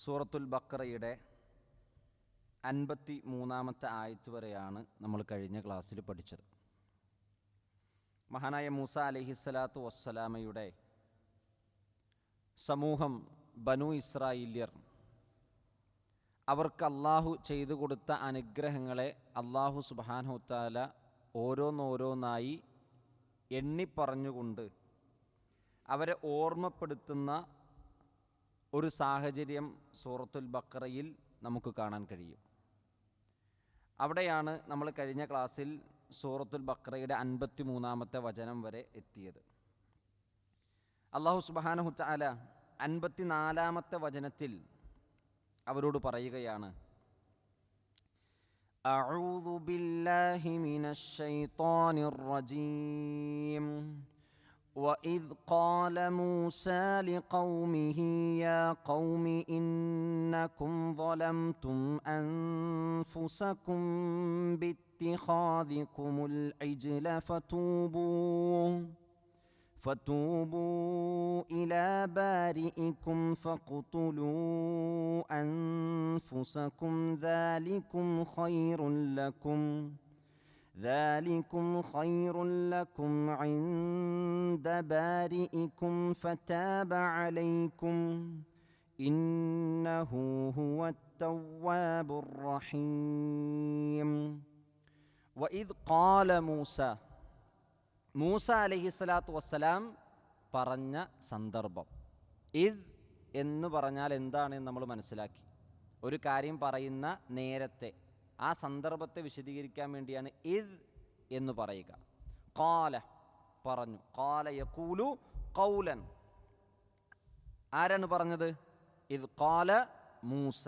സൂറത്തുൽ ബഖറയുടെ 53-ാമത്തെ ആയത്ത് വരെയാണ് നമ്മൾ കഴിഞ്ഞ ക്ലാസ്സിൽ പഠിച്ചത്. മഹാനായ മൂസ അലൈഹിസ്സലാത്തു വസ്സലാമയുടെ സമൂഹം ബനു ഇസ്രായേല്യർ അവർക്ക് അള്ളാഹു ചെയ്തു കൊടുത്ത അനുഗ്രഹങ്ങളെ അള്ളാഹു സുബ്ഹാനഹു തആല ഓരോന്നോരോന്നായി എണ്ണിപ്പറഞ്ഞുകൊണ്ട് അവരെ ഓർമ്മപ്പെടുത്തുന്ന ഒരു സാഹചര്യം സൂറത്തുൽ ബഖറയിൽ നമുക്ക് കാണാൻ കഴിയും. അവിടെയാണ് നമ്മൾ കഴിഞ്ഞ ക്ലാസ്സിൽ സൂറത്തുൽ ബഖറയുടെ 53-ാമത്തെ വചനം വരെ എത്തിയത്. അല്ലാഹു സുബ്ഹാനഹു തആല 54-ാമത്തെ വചനത്തിൽ അവരോട് പറയുകയാണ്, അഊദു ബില്ലാഹി മിനശ് ശൈത്വാനിർ റജീം وَإِذْ قَالَ مُوسَى لِقَوْمِهِ يَا قَوْمِ إِنَّكُمْ ظَلَمْتُمْ أَنفُسَكُمْ بِاتِّخَاذِكُمُ الْعِجْلَ فَتُوبُوا إِلَى بَارِئِكُمْ فَاقْتُلُوا أَنفُسَكُمْ ذَلِكُمْ خَيْرٌ لَكُمْ عِندَ بَارِئِكُمْ فَتَابَ عَلَيْكُمْ إِنَّهُ هُوَ التَّوَّابُ الرَّحِيمُ. وَإِذْ قَالَ موسى മൂസ അലൈഹിസ്സലാത്തു വസ്സലാം പറഞ്ഞ സന്ദർഭം. ഇദ് എന്ന് പറഞ്ഞാൽ എന്താണെന്ന് നമ്മൾ മനസ്സിലാക്കി. ഒരു കാര്യം പറയുന്ന നേരത്തെ ആ സന്ദർഭത്തെ വിശദീകരിക്കാൻ വേണ്ടിയാണ് ഇദ് എന്ന് പറയുക. ഖാല പറഞ്ഞു, ഖാല യഖൂലു ഖൗലൻ. ആരാണ് പറഞ്ഞത്? ഇദ് ഖാല മൂസ,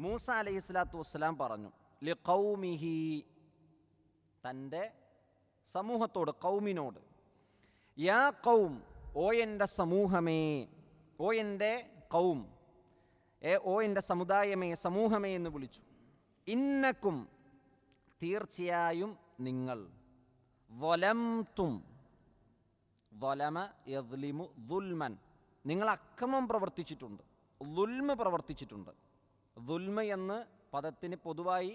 മൂസ അലൈഹിസ്സലാത്തു വസ്സലാം പറഞ്ഞു, ലിഖൗമിഹി, തൻ്റെ സമൂഹത്തോട്, ഖൗമിനോട്. യാ ഖൗം, ഓ എൻ്റെ സമൂഹമേ, ഓ എൻ്റെ ഖൗം, ഓ എൻ്റെ സമുദായമേ, സമൂഹമേ എന്ന് വിളിച്ചു. ഇന്നക്കും, തീർച്ചയായും നിങ്ങൾ, വലംതും, വലമ യദ്ലിമു ദുൽമൻ, നിങ്ങൾ അക്രമം പ്രവർത്തിച്ചിട്ടുണ്ട്, ദുൽമ പ്രവർത്തിച്ചിട്ടുണ്ട്. ദുൽമ എന്ന് പദത്തിന് പൊതുവായി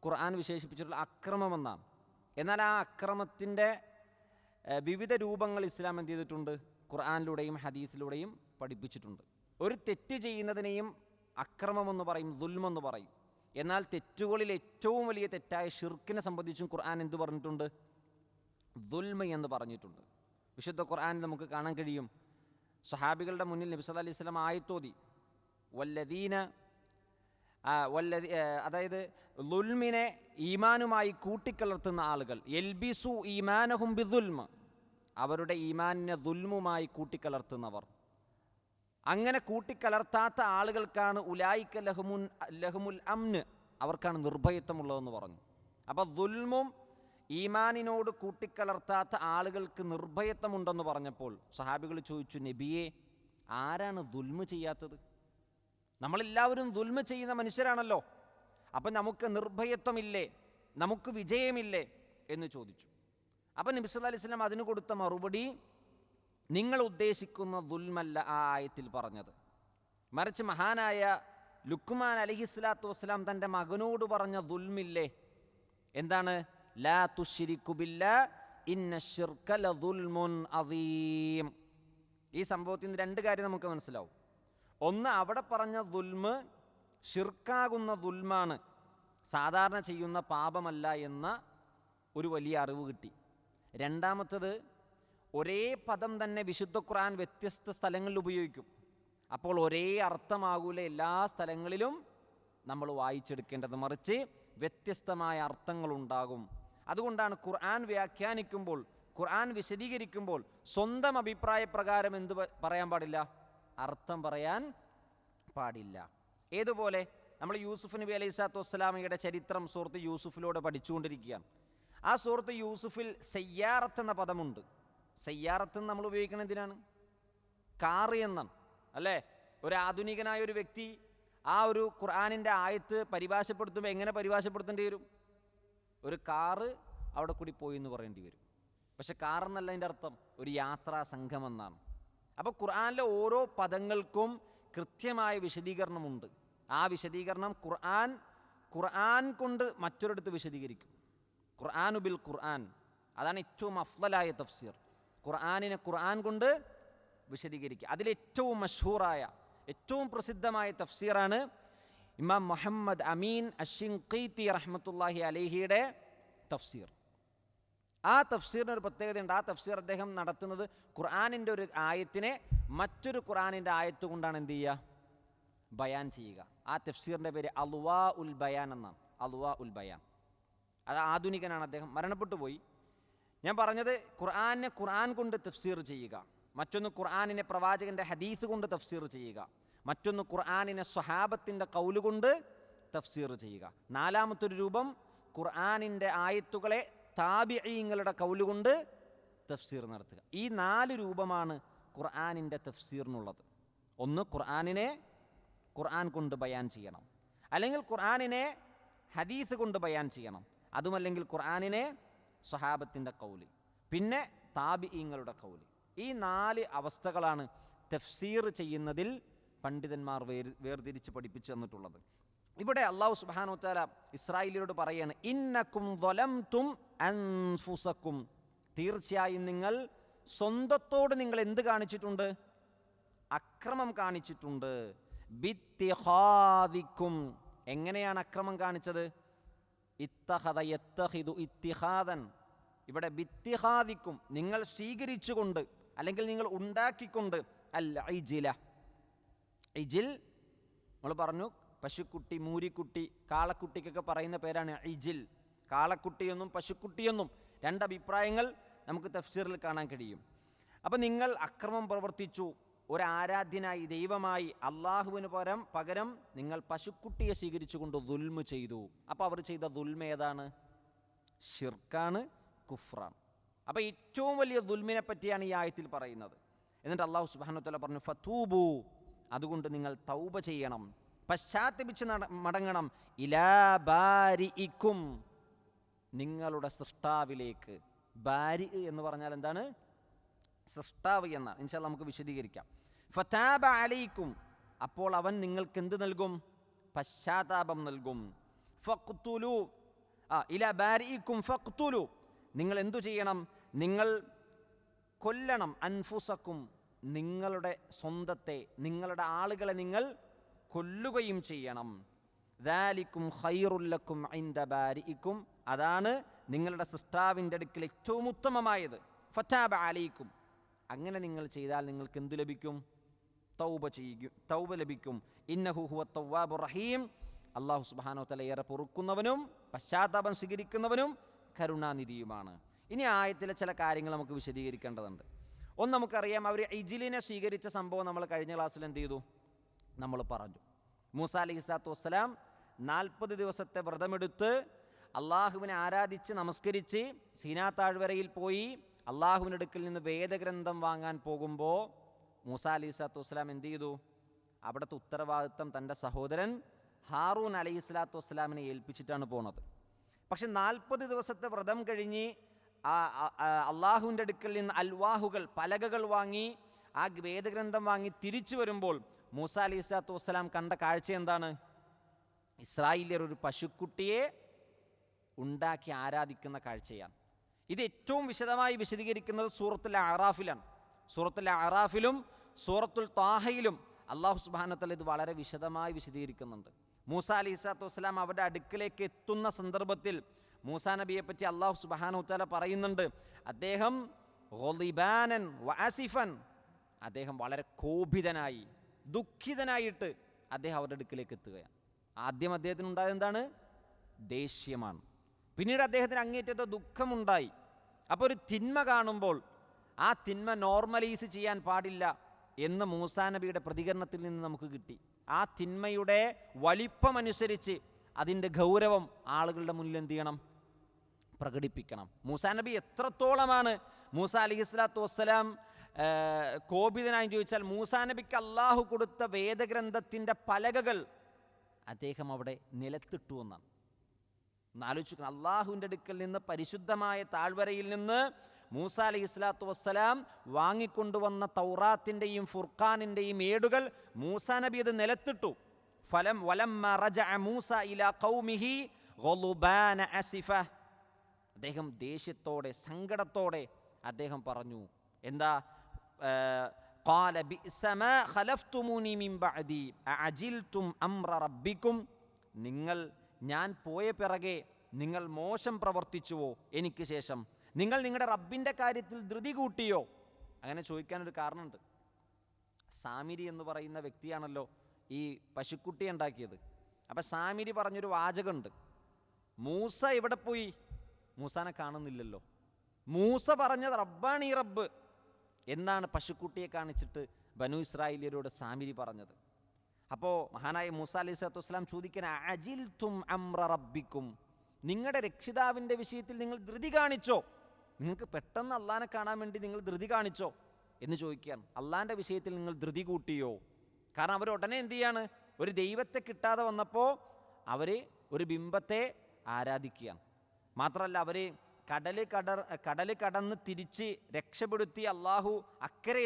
ഖുർആൻ വിശേഷിപ്പിച്ചിട്ടുള്ള അക്രമമെന്നാണ്. എന്നാൽ ആ അക്രമത്തിൻ്റെ വിവിധ രൂപങ്ങൾ ഇസ്ലാം എന്ത് ചെയ്തിട്ടുണ്ട്? ഖുർആനിലൂടെയും ഹദീസിലൂടെയും പഠിപ്പിച്ചിട്ടുണ്ട്. ഒരു തെറ്റ് ചെയ്യുന്നതിനെയും അക്രമമെന്ന് പറയും, ദുൽമെന്ന് പറയും. എന്നാൽ തെറ്റുകളിൽ ഏറ്റവും വലിയ തെറ്റായ ഷിർക്കിനെ സംബന്ധിച്ചും ഖുർആൻ എന്ത് പറഞ്ഞിട്ടുണ്ട്? ദുൽമ എന്ന് പറഞ്ഞിട്ടുണ്ട്. വിശുദ്ധ ഖുർആനിൽ നമുക്ക് കാണാൻ കഴിയും, സഹാബികളുടെ മുന്നിൽ നബി സല്ലല്ലാഹു അലൈഹി വസല്ലം ആയത്തോതി, അതായത് ദുൽമിനെ ഈമാനുമായി കൂട്ടിക്കലർത്തുന്ന ആളുകൾ, യൽബിസു ഈമാനഹും ബിദുൽമ, അവരുടെ ഈമാനിനെ ദുൽമുമായി കൂട്ടിക്കലർത്തുന്നവർ. അങ്ങനെ കൂട്ടിക്കലർത്താത്ത ആളുകൾക്കാണ് ഉലായിക്ക ലഹുമുൽ അംന്, അവർക്കാണ് നിർഭയത്വമുള്ളതെന്ന് പറഞ്ഞു. അപ്പോൾ ദുൽമും ഈമാനിനോട് കൂട്ടിക്കലർത്താത്ത ആളുകൾക്ക് നിർഭയത്വമുണ്ടെന്ന് പറഞ്ഞപ്പോൾ സഹാബികൾ ചോദിച്ചു, നബിയെ, ആരാണ് ദുൽമ ചെയ്യാത്തത്? നമ്മളെല്ലാവരും ദുൽമ ചെയ്യുന്ന മനുഷ്യരാണല്ലോ, അപ്പം നമുക്ക് നിർഭയത്വമില്ലേ, നമുക്ക് വിജയമില്ലേ എന്ന് ചോദിച്ചു. അപ്പം നബി സല്ലല്ലാഹു അലൈഹി വസല്ലം അതിന് കൊടുത്ത മറുപടി, നിങ്ങൾ ഉദ്ദേശിക്കുന്ന ദുൽമല്ല ആ ആയത്തിൽ പറഞ്ഞത്, മറിച്ച് മഹാനായ ലുക്മാൻ അലൈഹിസ്സലാത്തു വസ്സലാം തൻ്റെ മകനോട് പറഞ്ഞ ദുൽമില്ലേ, എന്താണ്? ലാ തുശ്രികു ബില്ലാഹ് ഇന്നശ്ശിർക ലദുൽമുൻ അദീം. ഈ സംഭവത്തിൽ നിന്ന് രണ്ട് കാര്യം നമുക്ക് മനസ്സിലാവും. ഒന്ന്, അവിടെ പറഞ്ഞ ദുൽമ് ഷിർക്കാകുന്ന ദുൽമാണ്, സാധാരണ ചെയ്യുന്ന പാപമല്ല എന്ന ഒരു വലിയ അറിവ് കിട്ടി. രണ്ടാമത്തത്, ഒരേ പദം തന്നെ വിശുദ്ധ ഖുർആൻ വ്യത്യസ്ത സ്ഥലങ്ങളിൽ ഉപയോഗിക്കും. അപ്പോൾ ഒരേ അർത്ഥമാകൂല എല്ലാ സ്ഥലങ്ങളിലും നമ്മൾ വായിച്ചെടുക്കേണ്ടത്, മറിച്ച് വ്യത്യസ്തമായ അർത്ഥങ്ങളുണ്ടാകും. അതുകൊണ്ടാണ് ഖുർആൻ വ്യാഖ്യാനിക്കുമ്പോൾ, ഖുർആൻ വിശദീകരിക്കുമ്പോൾ സ്വന്തം അഭിപ്രായ പ്രകാരം എന്ത് പറയാൻ പാടില്ല? അർത്ഥം പറയാൻ പാടില്ല. ഏതുപോലെ നമ്മൾ യൂസുഫ് നബി അലൈഹിസ്സലാത്തു വസ്സലാമയുടെ ചരിത്രം സൂറത്ത് യൂസുഫിലൂടെ പഠിച്ചുകൊണ്ടിരിക്കുകയാണ്. ആ സൂറത്ത് യൂസുഫിൽ സയ്യാറത്ത് എന്ന പദമുണ്ട്. സയ്യാറത്ത് നമ്മൾ ഉപയോഗിക്കുന്നത് എന്തിനാണ്? കാറ് എന്നാണ്, അല്ലേ? ഒരു ആധുനികനായ ഒരു വ്യക്തി ആ ഒരു ഖുർആനിൻ്റെ ആയത്ത് പരിഭാഷപ്പെടുത്തുമ്പോൾ എങ്ങനെ പരിഭാഷപ്പെടുത്തേണ്ടി വരും? ഒരു കാറ് അവിടെ കൂടി പോയി എന്ന് പറയേണ്ടി വരും. പക്ഷെ കാറെന്നല്ല അതിൻ്റെ അർത്ഥം, ഒരു യാത്രാ സംഘമെന്നാണ്. അപ്പോൾ ഖുർആനിലെ ഓരോ പദങ്ങൾക്കും കൃത്യമായ വിശദീകരണമുണ്ട്. ആ വിശദീകരണം ഖുർആൻ കൊണ്ട് മറ്റൊരിടത്ത് വിശദീകരിക്കും. ഖുർആനു ബിൽ ഖുർആൻ, അതാണ് ഏറ്റവും അഫ്ളലായ തഫ്സീർ. ഖുർആനിനെ ഖുർആൻ കൊണ്ട് വിശദീകരിക്കുക. അതിലേറ്റവും മഷ്ഹൂറായ, ഏറ്റവും പ്രസിദ്ധമായ തഫ്സീറാണ് ഇമാം മുഹമ്മദ് അമീൻ അശ്ശിൻഖീത്തി റഹ്മത്തുള്ളാഹി അലൈഹിയുടെ തഫ്സീർ. ആ തഫ്സീറിന് ഒരു പ്രത്യേകതയുണ്ട്. ആ തഫ്സീർ അദ്ദേഹം നടത്തുന്നത് ഖുർആനിൻ്റെ ഒരു ആയത്തിനെ മറ്റൊരു ഖുർആനിൻ്റെ ആയത്ത് കൊണ്ടാണ് എന്ത് ചെയ്യുക, ബയാൻ ചെയ്യുക. ആ തഫ്സീറിൻ്റെ പേര് അൽവാ ഉൽ ബയാൻ എന്നാണ്. അൽവാ ഉൽ ബയാൻ. അത് ആധുനികനാണ്, അദ്ദേഹം മരണപ്പെട്ടു പോയി. ഞാൻ പറഞ്ഞത് ഖുർആനെ ഖുർആൻ കൊണ്ട് തഫ്സീർ ചെയ്യുക, മറ്റൊന്ന് ഖുർആനിനെ പ്രവാചകൻ്റെ ഹദീസ് കൊണ്ട് തഫ്സീർ ചെയ്യുക, മറ്റൊന്ന് ഖുർആനിനെ സ്വഹാബത്തിൻ്റെ ഖൗല് കൊണ്ട് തഫ്സീർ ചെയ്യുക. നാലാമത്തൊരു രൂപം ഖുർആനിൻ്റെ ആയത്തുകളെ താബിഈങ്ങളുടെ ഖൗല് കൊണ്ട് തഫ്സീർ നടത്തുക. ഈ 4 രൂപമാണ് ഖുർആനിൻ്റെ തഫ്സീറിനുള്ളത്. ഒന്ന്, ഖുർആനിനെ ഖുർആൻ കൊണ്ട് ബയാൻ ചെയ്യണം, അല്ലെങ്കിൽ ഖുർആനിനെ ഹദീസ് കൊണ്ട് ബയാൻ ചെയ്യണം, അതുമല്ലെങ്കിൽ ഖുർആനിനെ സ്വഹാബത്തിൻ്റെ ഖൗല്, പിന്നെ താബിഈങ്ങളുടെ ഖൗല്. ഈ 4 അവസ്ഥകളാണ് തഫ്സീർ ചെയ്യുന്നതിൽ പണ്ഡിതന്മാർ വേർതിരിച്ച് പഠിപ്പിച്ചു തന്നിട്ടുള്ളത്. ഇവിടെ അല്ലാഹു സുബ്ഹാനഹു വ തആല ഇസ്രായേലിയരോട് പറയാണ്, ഇന്നക്കും ളലംതും അൻഫുസക്കും, തീർച്ചയായും നിങ്ങൾ സ്വന്തത്തോട് നിങ്ങൾ എന്ത് കാണിച്ചിട്ടുണ്ട്, അക്രമം കാണിച്ചിട്ടുണ്ട്. ബിത്തിഖാദിക്കും, എങ്ങനെയാണ് അക്രമം കാണിച്ചത്? ഇത്തഖദ യത്തഖിദു ഇത്തിഖാദൻ, ഇവിടെ ബിത്തിഖാദിക്കും നിങ്ങൾ സ്വീകരിച്ചുകൊണ്ട് അല്ലെങ്കിൽ നിങ്ങൾ ഉണ്ടാക്കിക്കൊണ്ട്, അൽ ഇജില, ഇജിൽ നമ്മൾ പറഞ്ഞു പശുക്കുട്ടി, മൂരിക്കുട്ടി, കാളക്കുട്ടിക്കൊക്കെ പറയുന്ന പേരാണ് ഇജിൽ. കാളക്കുട്ടിയെന്നും പശുക്കുട്ടിയെന്നും 2 അഭിപ്രായങ്ങൾ നമുക്ക് തഫ്സീറിൽ കാണാൻ കഴിയും. അപ്പം നിങ്ങൾ അക്രമം പ്രവർത്തിച്ചു, ഒരാരാധ്യനായി ദൈവമായി അള്ളാഹുവിന് പകരം നിങ്ങൾ പശുക്കുട്ടിയെ സ്വീകരിച്ചുകൊണ്ട് ദുൽമ് ചെയ്തു. അപ്പോൾ അവർ ചെയ്ത ദുൽമ ഏതാണ്? ഷിർക്കാണ്, കുഫ്റാണ്. അപ്പോൾ ഏറ്റവും വലിയ ദുൽമിനെ പറ്റിയാണ് ഈ ആയത്തിൽ പറയുന്നത്. എന്നിട്ട് അള്ളാഹു സുബ്ഹാനഹു വ തആല പറഞ്ഞു, ഫതൂബു, അതുകൊണ്ട് നിങ്ങൾ തൗബ ചെയ്യണം, പശ്ചാത്തപിച്ച് മടങ്ങണം, ഇലാ ബാരിഇക്കും, നിങ്ങളുടെ സൃഷ്ടാവിലേക്ക്. ബാരി എന്ന് പറഞ്ഞാൽ എന്താണ്? സൃഷ്ടാവ് എന്നാണ്. ഇൻഷാ അല്ലാഹ് നമുക്ക് വിശദീകരിക്കാം. ഫതാബ അലൈക്കും, അപ്പോൾ അവൻ നിങ്ങൾക്ക് എന്ത് നൽകും? പശ്ചാത്താപം നൽകും. ഫഖ്തുലു, ഇലാ ബാരിഇക്കും ഫഖ്തുലു, നിങ്ങൾ എന്തു ചെയ്യണം? നിങ്ങൾ കൊല്ലണം. അൻഫുസക്കും, നിങ്ങളുടെ സ്വന്തത്തെ, നിങ്ങളുടെ ആളുകളെ നിങ്ങൾ കൊല്ലുകയും ചെയ്യണം. ദാലിക്കും ഖൈറുൽ ലക്കും ഇൻദ ബാരിഇക്കും, അതാണ് നിങ്ങളുടെ സൃഷ്ടാവിൻ്റെ അടുക്കൽ ഏറ്റവും ഉത്തമമായത്. ഫതാബ അലൈക്കും, അങ്ങനെ നിങ്ങൾ ചെയ്താൽ നിങ്ങൾക്ക് എന്തു ലഭിക്കും? തൗബ ലഭിക്കും. ഇന്നഹു ഹുവ തവ്വാബുർ റഹീം, അല്ലാഹു സുബ്ഹാനഹു വ തആല ഏറെ പൊറുക്കുന്നവനും പശ്ചാത്താപം സ്വീകരിക്കുന്നവനും കരുണാനിധിയുമാണ്. ഇനി ആയത്തിലെ ചില കാര്യങ്ങൾ നമുക്ക് വിശദീകരിക്കേണ്ടതുണ്ട്. ഒന്ന്, നമുക്കറിയാം അവർ ഇജിലിനെ സ്വീകരിച്ച സംഭവം നമ്മൾ കഴിഞ്ഞ ക്ലാസ്സിൽ എന്ത് ചെയ്തു? നമ്മൾ പറഞ്ഞു. മൂസ അലൈഹിസ്സലാത്തു വസ്സലാം 40 ദിവസത്തെ വ്രതമെടുത്ത് അള്ളാഹുവിനെ ആരാധിച്ച് നമസ്കരിച്ച് സീനാ താഴ്വരയിൽ പോയി അള്ളാഹുവിൻ്റെ അടുക്കൽ നിന്ന് വേദഗ്രന്ഥം വാങ്ങാൻ പോകുമ്പോൾ മൂസ അലൈഹിസ്സലാത്തു വസ്സലാം എന്ത് ചെയ്തു? അവിടുത്തെ ഉത്തരവാദിത്വം തൻ്റെ സഹോദരൻ ഹാറൂൻ അലൈഹിസ്സലാത്തു വസ്സലാമിനെ ഏൽപ്പിച്ചിട്ടാണ് പോണത്. പക്ഷെ 40 ദിവസത്തെ വ്രതം കഴിഞ്ഞ് അള്ളാഹുവിൻ്റെ അടുക്കൽ നിന്ന് അൽവാഹുകൾ, പലകകൾ വാങ്ങി ആ വേദഗ്രന്ഥം വാങ്ങി തിരിച്ചു വരുമ്പോൾ മൂസ അലൈഹിസ്സലാത്തു വസ്സലാം കണ്ട കാഴ്ച എന്താണ്? ഇസ്രായേലിയർ ഒരു പശുക്കുട്ടിയെ ഉണ്ടാക്കി ആരാധിക്കുന്ന കാഴ്ചയാണ്. ഇത് ഏറ്റവും വിശദമായി വിശദീകരിക്കുന്നത് സൂറത്തുൽ അഅറാഫിലാണ്. സൂറത്തുൽ അഅറാഫിലും സൂറത്തുൽ ത്വാഹയിലും അല്ലാഹു സുബ്ഹാനഹു വ തആല ഇത് വളരെ വിശദമായി വിശദീകരിക്കുന്നുണ്ട്. മൂസ അലൈഹിസ്സലാത്തു വസ്സലാം അവരുടെ അടുക്കിലേക്ക് എത്തുന്ന സന്ദർഭത്തിൽ മൂസാ നബിയെ പറ്റി അല്ലാഹു സുബ്ഹാനഹു വ തആല പറയുന്നുണ്ട്, അദ്ദേഹം ഗളിബാനൻ വഅസിഫൻ, അദ്ദേഹം വളരെ കോപിതനായി ദുഃഖിതനായിട്ട് അദ്ദേഹം അവരുടെ അടുക്കിലേക്ക് എത്തുകയാണ്. ആദ്യം അദ്ദേഹത്തിന് ഉണ്ടായത് എന്താണ്? ദേഷ്യമാണ്. പിന്നീട് അദ്ദേഹത്തിന് അങ്ങേറ്റത്തെ ദുഃഖമുണ്ടായി. അപ്പോൾ ഒരു തിന്മ കാണുമ്പോൾ ആ തിന്മ നോർമലൈസ് ചെയ്യാൻ പാടില്ല എന്ന് മൂസാ നബിയുടെ പ്രതികരണത്തിൽ നിന്ന് നമുക്ക് കിട്ടി. ആ തിന്മയുടെ വലിപ്പമനുസരിച്ച് അതിൻ്റെ ഗൗരവം ആളുകളുടെ മുന്നിൽ എന്ത് ചെയ്യണം? പ്രകടിപ്പിക്കണം. മൂസാ നബി എത്രത്തോളമാണ് മൂസ അലൈഹിസ്സലാത്തു വസ്സലാം കോപിതനായി ചോദിച്ചാൽ, മൂസാ നബിക്ക് അള്ളാഹു കൊടുത്ത വേദഗ്രന്ഥത്തിൻ്റെ പലകകൾ അദ്ദേഹം അവിടെ നിലത്തിട്ടു എന്നാണ്. ആലോചിക്കണം, അള്ളാഹുവിൻ്റെ അടുക്കൽ നിന്ന് പരിശുദ്ധമായ താഴ്വരയിൽ നിന്ന് മൂസ അലൈഹി സ്വലാത്തു വസ്സലാം വാങ്ങിക്കൊണ്ടുവന്ന തൗറാത്തിൻ്റെയും ഫുർഖാനിൻ്റെയും ഏടുകൾ മൂസാ നബി അത് നിലത്തിട്ടു. വലമ്മ റജഅ മൂസ ഇലാ ഖൗമിഹി ഗളുബാന അസിഫ. അദ്ദേഹം ദേഷ്യത്തോടെ സങ്കടത്തോടെ അദ്ദേഹം പറഞ്ഞു, എന്താ? ഖാല ബിഅസ മാ ഖലഫ്തുമൂനി മിൻ ബഅദി അഅജിൽതും അംറ റബ്ബിക്കും. ഞാൻ പോയ പിറകെ നിങ്ങൾ മോശം പ്രവർത്തിച്ചുവോ? എനിക്ക് ശേഷം നിങ്ങൾ നിങ്ങളുടെ റബ്ബിൻ്റെ കാര്യത്തിൽ ധൃതി കൂട്ടിയോ? അങ്ങനെ ചോദിക്കാനൊരു കാരണമുണ്ട്. സാമിരി എന്ന് പറയുന്ന വ്യക്തിയാണല്ലോ ഈ പശുക്കുട്ടി ഉണ്ടാക്കിയത്. അപ്പം സാമിരി പറഞ്ഞൊരു വാചകമുണ്ട്, മൂസ എവിടെ പോയി? മൂസാനെ കാണുന്നില്ലല്ലോ. മൂസ പറഞ്ഞത് റബ്ബാണ് ഈ റബ്ബ് എന്നാണ് പശുക്കുട്ടിയെ കാണിച്ചിട്ട് ബനു ഇസ്രായേലിയരോട് സാമിരി പറഞ്ഞത്. അപ്പോൾ മഹാനായ മൂസ അലൈഹി സ്വലാത്തു വസ്സലാം ചോദിക്കാൻ, അജിൽതും അംറ റബ്ബിക്കും, നിങ്ങളുടെ രക്ഷിതാവിൻ്റെ വിഷയത്തിൽ നിങ്ങൾ ധൃതി കാണിച്ചോ? നിങ്ങൾക്ക് പെട്ടെന്ന് അള്ളാനെ കാണാൻ വേണ്ടി നിങ്ങൾ ധൃതി കാണിച്ചോ എന്ന് ചോദിക്കുകയാണ്. അള്ളാൻ്റെ വിഷയത്തിൽ നിങ്ങൾ ധൃതി കൂട്ടിയോ? കാരണം അവർ ഉടനെ എന്ത് ചെയ്യാണ്? ഒരു ദൈവത്തെ കിട്ടാതെ വന്നപ്പോൾ അവർ ഒരു ബിംബത്തെ ആരാധിക്കുകയാണ്. മാത്രമല്ല, അവർ കടല് കടന്ന് തിരിച്ച് രക്ഷപ്പെടുത്തി അള്ളാഹു അക്കരെ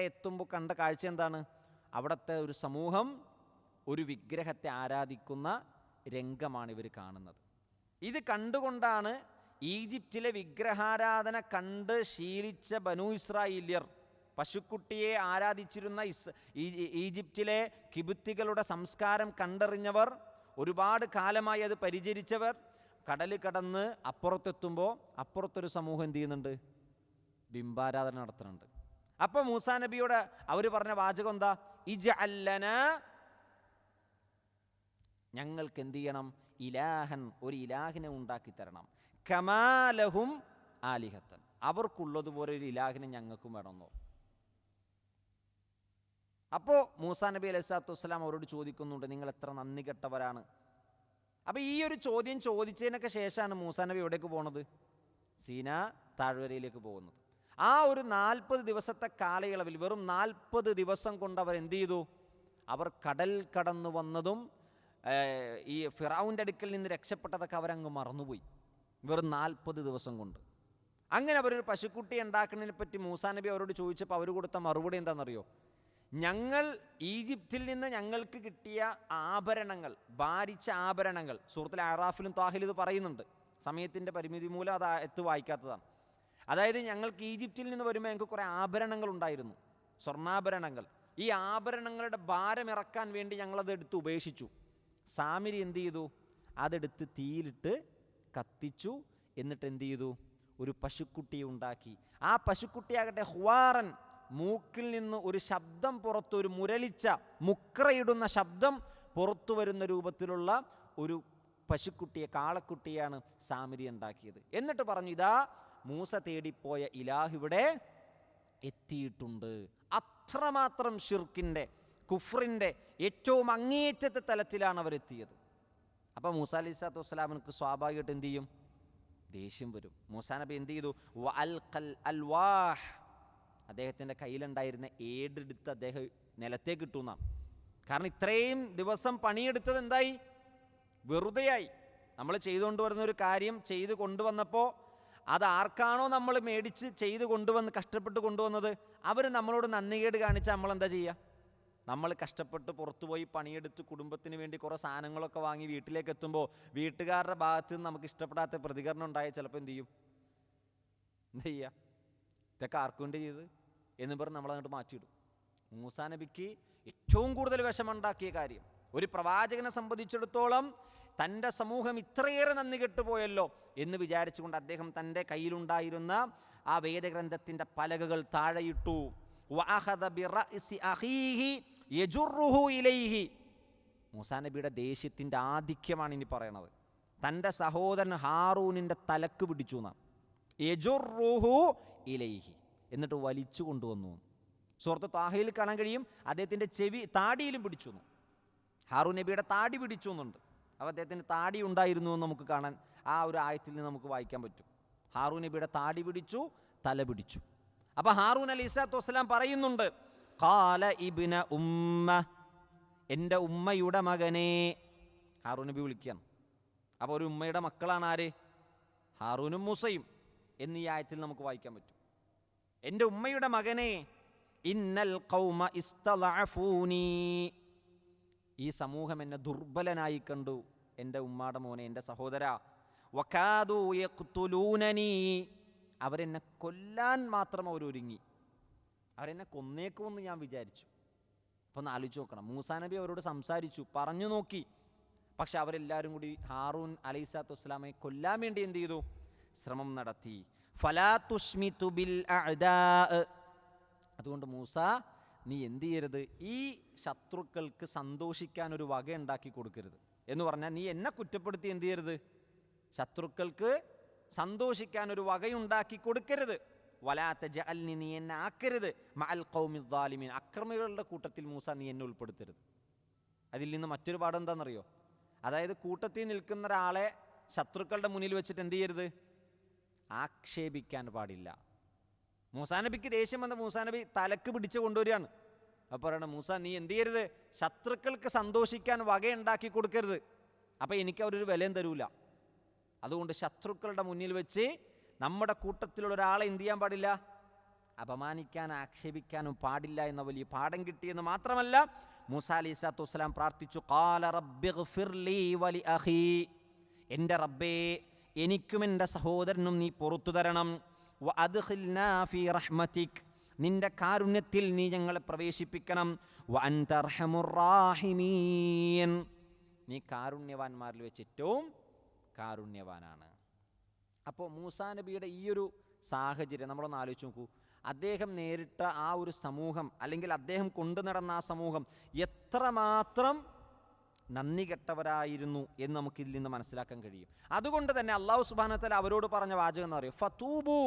എത്തുമ്പോൾ കണ്ട കാഴ്ച എന്താണ്? അവിടുത്തെ ഒരു സമൂഹം ഒരു വിഗ്രഹത്തെ ആരാധിക്കുന്ന രംഗമാണ് ഇവർ കാണുന്നത്. ഇത് കണ്ടുകൊണ്ടാണ് ഈജിപ്തിലെ വിഗ്രഹാരാധന കണ്ട് ശീലിച്ച ബനു ഇസ്രായേല്യർ, പശുക്കുട്ടിയെ ആരാധിച്ചിരുന്ന ഈജിപ്തിലെ കിബുത്തികളുടെ സംസ്കാരം കണ്ടറിഞ്ഞവർ, ഒരുപാട് കാലമായി അത് പരിചരിച്ചവർ, കടൽ കടന്ന് അപ്പുറത്തെത്തുമ്പോൾ അപ്പുറത്തൊരു സമൂഹം എന്ത് ചെയ്യുന്നുണ്ട്? ബിംബാരാധന നടത്തുന്നുണ്ട്. അപ്പോൾ മൂസാ നബിയോട് അവർ പറഞ്ഞ വാചകം എന്താ? ഇജ്അൽ ലനാ, ഞങ്ങൾക്ക് എന്ത് ചെയ്യണം? ഇലാഹൻ, ഒരു ഇലാഹിനെ ഉണ്ടാക്കി തരണം. കമാ ലഹും ആലിഹത്തൻ, അവർക്കുള്ളതുപോലെ ഒരു ഇലാഹിനെ ഞങ്ങൾക്കും വേണമെന്നോ. അപ്പോൾ മൂസാ നബി അലൈഹി സ്വലാത്തു വസ്സലാം അവരോട് ചോദിക്കുന്നുണ്ട്, നിങ്ങൾ എത്ര നന്ദി കെട്ടവരാണ്. അപ്പോൾ ഈ ഒരു ചോദ്യം ചോദിച്ചതിനൊക്കെ ശേഷമാണ് മൂസാ നബി എവിടേക്ക് പോകുന്നത്? സീനാ താഴ്വരയിലേക്ക് പോകുന്നത്. ആ ഒരു 40 ദിവസത്തെ കാലയളവിൽ, വെറും 40 ദിവസം കൊണ്ട് അവർ എന്ത് ചെയ്തു? അവർ കടൽ കടന്നു വന്നതും ഈ ഫിറഔൻ്റെ അടുക്കൽ നിന്ന് രക്ഷപ്പെട്ടതൊക്കെ അവരങ്ങ് മറന്നുപോയി, വെറും 40 ദിവസം കൊണ്ട്. അങ്ങനെ അവരൊരു പശുക്കുട്ടി ഉണ്ടാക്കുന്നതിനെ പറ്റി മൂസാ നബി അവരോട് ചോദിച്ചപ്പോൾ അവർ കൊടുത്ത മറുപടി എന്താണെന്നറിയോ? ഞങ്ങൾ ഈജിപ്തിൽ നിന്ന് ഞങ്ങൾക്ക് കിട്ടിയ ആഭരണങ്ങൾ, ഭാരിച്ച ആഭരണങ്ങൾ, സൂറത്തുൽ അറാഫിലും താഹിലും ഇത് പറയുന്നുണ്ട്, സമയത്തിൻ്റെ പരിമിതി മൂലം അത് വായിക്കാത്തതാണ്. അതായത് ഞങ്ങൾക്ക് ഈജിപ്തിൽ നിന്ന് വരുമ്പോൾ ഞങ്ങൾക്ക് കുറേ ആഭരണങ്ങൾ ഉണ്ടായിരുന്നു, സ്വർണ്ണാഭരണങ്ങൾ. ഈ ആഭരണങ്ങളുടെ ഭാരം ഇറക്കാൻ വേണ്ടി ഞങ്ങളത് എടുത്ത് ഉപേക്ഷിച്ചു. സാമിരി എന്ത് ചെയ്തു? അതെടുത്ത് തീയിലിട്ട് കത്തിച്ചു. എന്നിട്ട് എന്ത് ചെയ്തു? ഒരു പശുക്കുട്ടിയെ ഉണ്ടാക്കി. ആ പശുക്കുട്ടിയാകട്ടെ ഹുവാറൻ, മൂക്കിൽ നിന്ന് ഒരു ശബ്ദം പുറത്ത്, ഒരു മുരളിച്ച മുക്രയിടുന്ന ശബ്ദം പുറത്തു വരുന്ന രൂപത്തിലുള്ള ഒരു പശുക്കുട്ടിയെ, കാളക്കുട്ടിയാണ് സാമിരി ഉണ്ടാക്കിയത്. എന്നിട്ട് പറഞ്ഞു, ഇതാ മൂസ തേടിപ്പോയ ഇലാഹ് ഇവിടെ എത്തിയിട്ടുണ്ട്. അത്രമാത്രം ഷിർക്കിൻ്റെ, കുഫ്രിൻ്റെ ഏറ്റവും അങ്ങേയറ്റത്തെ തലത്തിലാണ് അവരെത്തിയത്. അപ്പോൾ മൂസ അലൈഹി സ്വലാത്തു വസ്സലാമിന് സ്വാഭാവികമായിട്ട് എന്ത് ചെയ്യും? ദേഷ്യം വരും. മൂസാ നബി എന്ത് ചെയ്തു? അൽവാഹ്, അദ്ദേഹത്തിൻ്റെ കയ്യിലുണ്ടായിരുന്ന ഏടെടുത്ത് അദ്ദേഹം നിലത്തേക്ക് ഇട്ടു എന്നാണ്. കാരണം ഇത്രയും ദിവസം പണിയെടുത്തത് എന്തായി? വെറുതെയായി. നമ്മൾ ചെയ്തുകൊണ്ട് വരുന്ന ഒരു കാര്യം ചെയ്ത് കൊണ്ടുവന്നപ്പോൾ അത് ആർക്കാണോ നമ്മൾ മേടിച്ച് ചെയ്ത് കൊണ്ടുവന്ന് കഷ്ടപ്പെട്ട് കൊണ്ടുവന്നത്, അവർ നമ്മളോട് നന്ദികേട് കാണിച്ചാൽ നമ്മളെന്താ ചെയ്യുക? നമ്മൾ കഷ്ടപ്പെട്ട് പുറത്തുപോയി പണിയെടുത്ത് കുടുംബത്തിന് വേണ്ടി കുറേ സാധനങ്ങളൊക്കെ വാങ്ങി വീട്ടിലേക്ക് എത്തുമ്പോൾ വീട്ടുകാരുടെ ഭാഗത്ത് നിന്ന് നമുക്ക് ഇഷ്ടപ്പെടാത്ത പ്രതികരണം ഉണ്ടായാൽ ചിലപ്പോൾ എന്ത് ചെയ്യും? എന്താ ചെയ്യുക? ഇതൊക്കെ ആർക്കു വേണ്ടി ചെയ്ത് എന്ന് പറഞ്ഞ് നമ്മളങ്ങോട്ട് മാറ്റിയിടും. മൂസാ നബിക്ക് ഏറ്റവും കൂടുതൽ വിഷമുണ്ടാക്കിയ കാര്യം, ഒരു പ്രവാചകനെ സംബന്ധിച്ചിടത്തോളം തൻ്റെ സമൂഹം ഇത്രയേറെ നന്ദി കെട്ടുപോയല്ലോ എന്ന് വിചാരിച്ചുകൊണ്ട് അദ്ദേഹം തൻ്റെ കയ്യിലുണ്ടായിരുന്ന ആ വേദഗ്രന്ഥത്തിൻ്റെ പലകകൾ താഴെയിട്ടു. മൂസാ നബിയുടെ ദേഷ്യത്തിൻ്റെ ആധിക്യമാണ് ഇനി പറയണത്. തൻ്റെ സഹോദരൻ ഹാറൂനിൻ്റെ തലക്ക് പിടിച്ചു എന്നാണ്. യജുറുഹു ഇലൈഹി, എന്നിട്ട് വലിച്ചു കൊണ്ടുവന്നു. സൂറത്ത് താഹയിൽ കാണാൻ കഴിയും, അദ്ദേഹത്തിൻ്റെ താടിയിലും പിടിച്ചു. ഹാറൂൻ നബിയുടെ താടി പിടിച്ചു എന്നുണ്ട്. അപ്പോൾ അദ്ദേഹത്തിന് താടി ഉണ്ടായിരുന്നു എന്ന് നമുക്ക് കാണാൻ ആ ഒരു ആയത്തിൽ നിന്ന് നമുക്ക് വായിക്കാൻ പറ്റും. ഹാറൂൻ നബിയുടെ താടി പിടിച്ചു, തല പിടിച്ചു. അപ്പോൾ ഹാറൂൻ അലൈഹി സ്വലാത്തു വസ്സലാം പറയുന്നുണ്ട്, ഖാല ഇബ്ന ഉമ്മ, എൻ്റെ ഉമ്മയുടെ മകനെ. ഹാറൂൻ നബി വിളിക്കുകയാണ്. അപ്പോൾ ഒരു ഉമ്മയുടെ മക്കളാണ് ആര്? ഹാറൂനും മൂസയും. എന്നീ ആയത്തിൽ നമുക്ക് വായിക്കാൻ പറ്റും. എൻ്റെ ഉമ്മയുടെ മകനെ, ഇന്നൽ ഖൗമ ഇസ്തളഅഫൂനി, ഈ സമൂഹം എന്നെ ദുർബലനായി കണ്ടു. എൻ്റെ ഉമ്മാടെ മോനെ, എൻ്റെ സഹോദര, വകാദു യഖ്തുലൂനനി, അവരെന്നെ കൊല്ലാൻ മാത്രം അവരൊരുങ്ങി. അവരെന്നെ കൊന്നേക്കുമെന്ന് ഞാൻ വിചാരിച്ചു. അപ്പോൾ ഒന്ന് ആലോചിച്ച് നോക്കണം. മൂസാ നബി അവരോട് സംസാരിച്ചു, പറഞ്ഞു നോക്കി. പക്ഷെ അവരെല്ലാവരും കൂടി ഹാറൂൻ അലൈഹിസ്സലാത്തു വസ്സലാമയെ കൊല്ലാൻ വേണ്ടി എന്ത് ചെയ്തു? ശ്രമം നടത്തി. ഫലാ തുശ്മിതു ബിൽ അഅദാ, അതുകൊണ്ട് മൂസ നീ എന്ത് ചെയ്യരുത്? ഈ ശത്രുക്കൾക്ക് സന്തോഷിക്കാൻ ഒരു വക ഉണ്ടാക്കി കൊടുക്കരുത്. എന്ന് പറഞ്ഞാൽ നീ എന്നെ കുറ്റപ്പെടുത്തി എന്ത് ചെയ്യരുത്? ശത്രുക്കൾക്ക് സന്തോഷിക്കാൻ ഒരു വകയുണ്ടാക്കി കൊടുക്കരുത്. വലാ തജഅൽനി, നീ എന്നെ ആക്കരുത്, മഅൽ ഖൗമി ദ്ദാലിമീൻ, അക്രമികളുടെ കൂട്ടത്തിൽ മൂസ നീ എന്നെ ഉൾപ്പെടുത്തരുത്. അതിൽ നിന്ന് മറ്റൊരു പാഠം എന്താണെന്നറിയോ? അതായത് കൂട്ടത്തിൽ നിൽക്കുന്ന ഒരാളെ ശത്രുക്കളുടെ മുന്നിൽ വെച്ചിട്ട് എന്ത് ചെയ്യരുത്? ആക്ഷേപിക്കാൻ പാടില്ല. മൂസാ നബിക്ക് ദേഷ്യം വന്ന മൂസാ നബി തലക്ക് പിടിച്ച് കൊണ്ടുവരികയാണ്. അപ്പോൾ പറയണം, മൂസ നീ എന്ത് ചെയ്യരുത്? ശത്രുക്കൾക്ക് സന്തോഷിക്കാൻ വകയുണ്ടാക്കി കൊടുക്കരുത്. അപ്പോൾ എനിക്ക് അവരൊരു വിലയും തരൂല. അതുകൊണ്ട് ശത്രുക്കളുടെ മുന്നിൽ വെച്ച് നമ്മുടെ കൂട്ടത്തിലുള്ള ഒരാളെ എന്ത് ചെയ്യാൻ പാടില്ല? അപമാനിക്കാൻ, ആക്ഷേപിക്കാനും പാടില്ല എന്ന വലിയ പാഠം കിട്ടിയെന്ന് മാത്രമല്ല, മൂസാ അലൈഹിസ്സലാത്തു വസ്സലാം പ്രാർത്ഥിച്ചു, ഖാല റബ്ബിഗ്ഫിർലി വലി അഖീ, എൻ്റെ റബ്ബേ എനിക്കും എൻ്റെ സഹോദരനും നീ പുറത്തു തരണം. വഅദ്ഖിൽനാ ഫീ റഹ്മതിക്, നിന്റെ കാരുണ്യത്തിൽ നീ ഞങ്ങളെ പ്രവേശിപ്പിക്കണം. വഅൻത അർഹമുർ റാഹിമീൻ, നീ കാരുണ്യവാന്മാരിൽ വെച്ച് ഏറ്റവും കാരുണ്യവാനാണ്. അപ്പോൾ മൂസാ നബിയുടെ ഈ ഒരു സാഹചര്യം നമ്മളൊന്ന് ആലോചിച്ച് നോക്കൂ. അദ്ദേഹം നേരിട്ട ആ ഒരു സമൂഹം, അല്ലെങ്കിൽ അദ്ദേഹം കൊണ്ടു നടന്ന ആ സമൂഹം എത്രമാത്രം നന്ദി കെട്ടവരായിരുന്നു എന്ന് നമുക്കിതിൽ നിന്ന് മനസ്സിലാക്കാൻ കഴിയും. അതുകൊണ്ട് തന്നെ അല്ലാഹു സുബ്ഹാനഹു വ തആല അവരോട് പറഞ്ഞ വാചകം എന്ന് പറയും, ഫതൂബു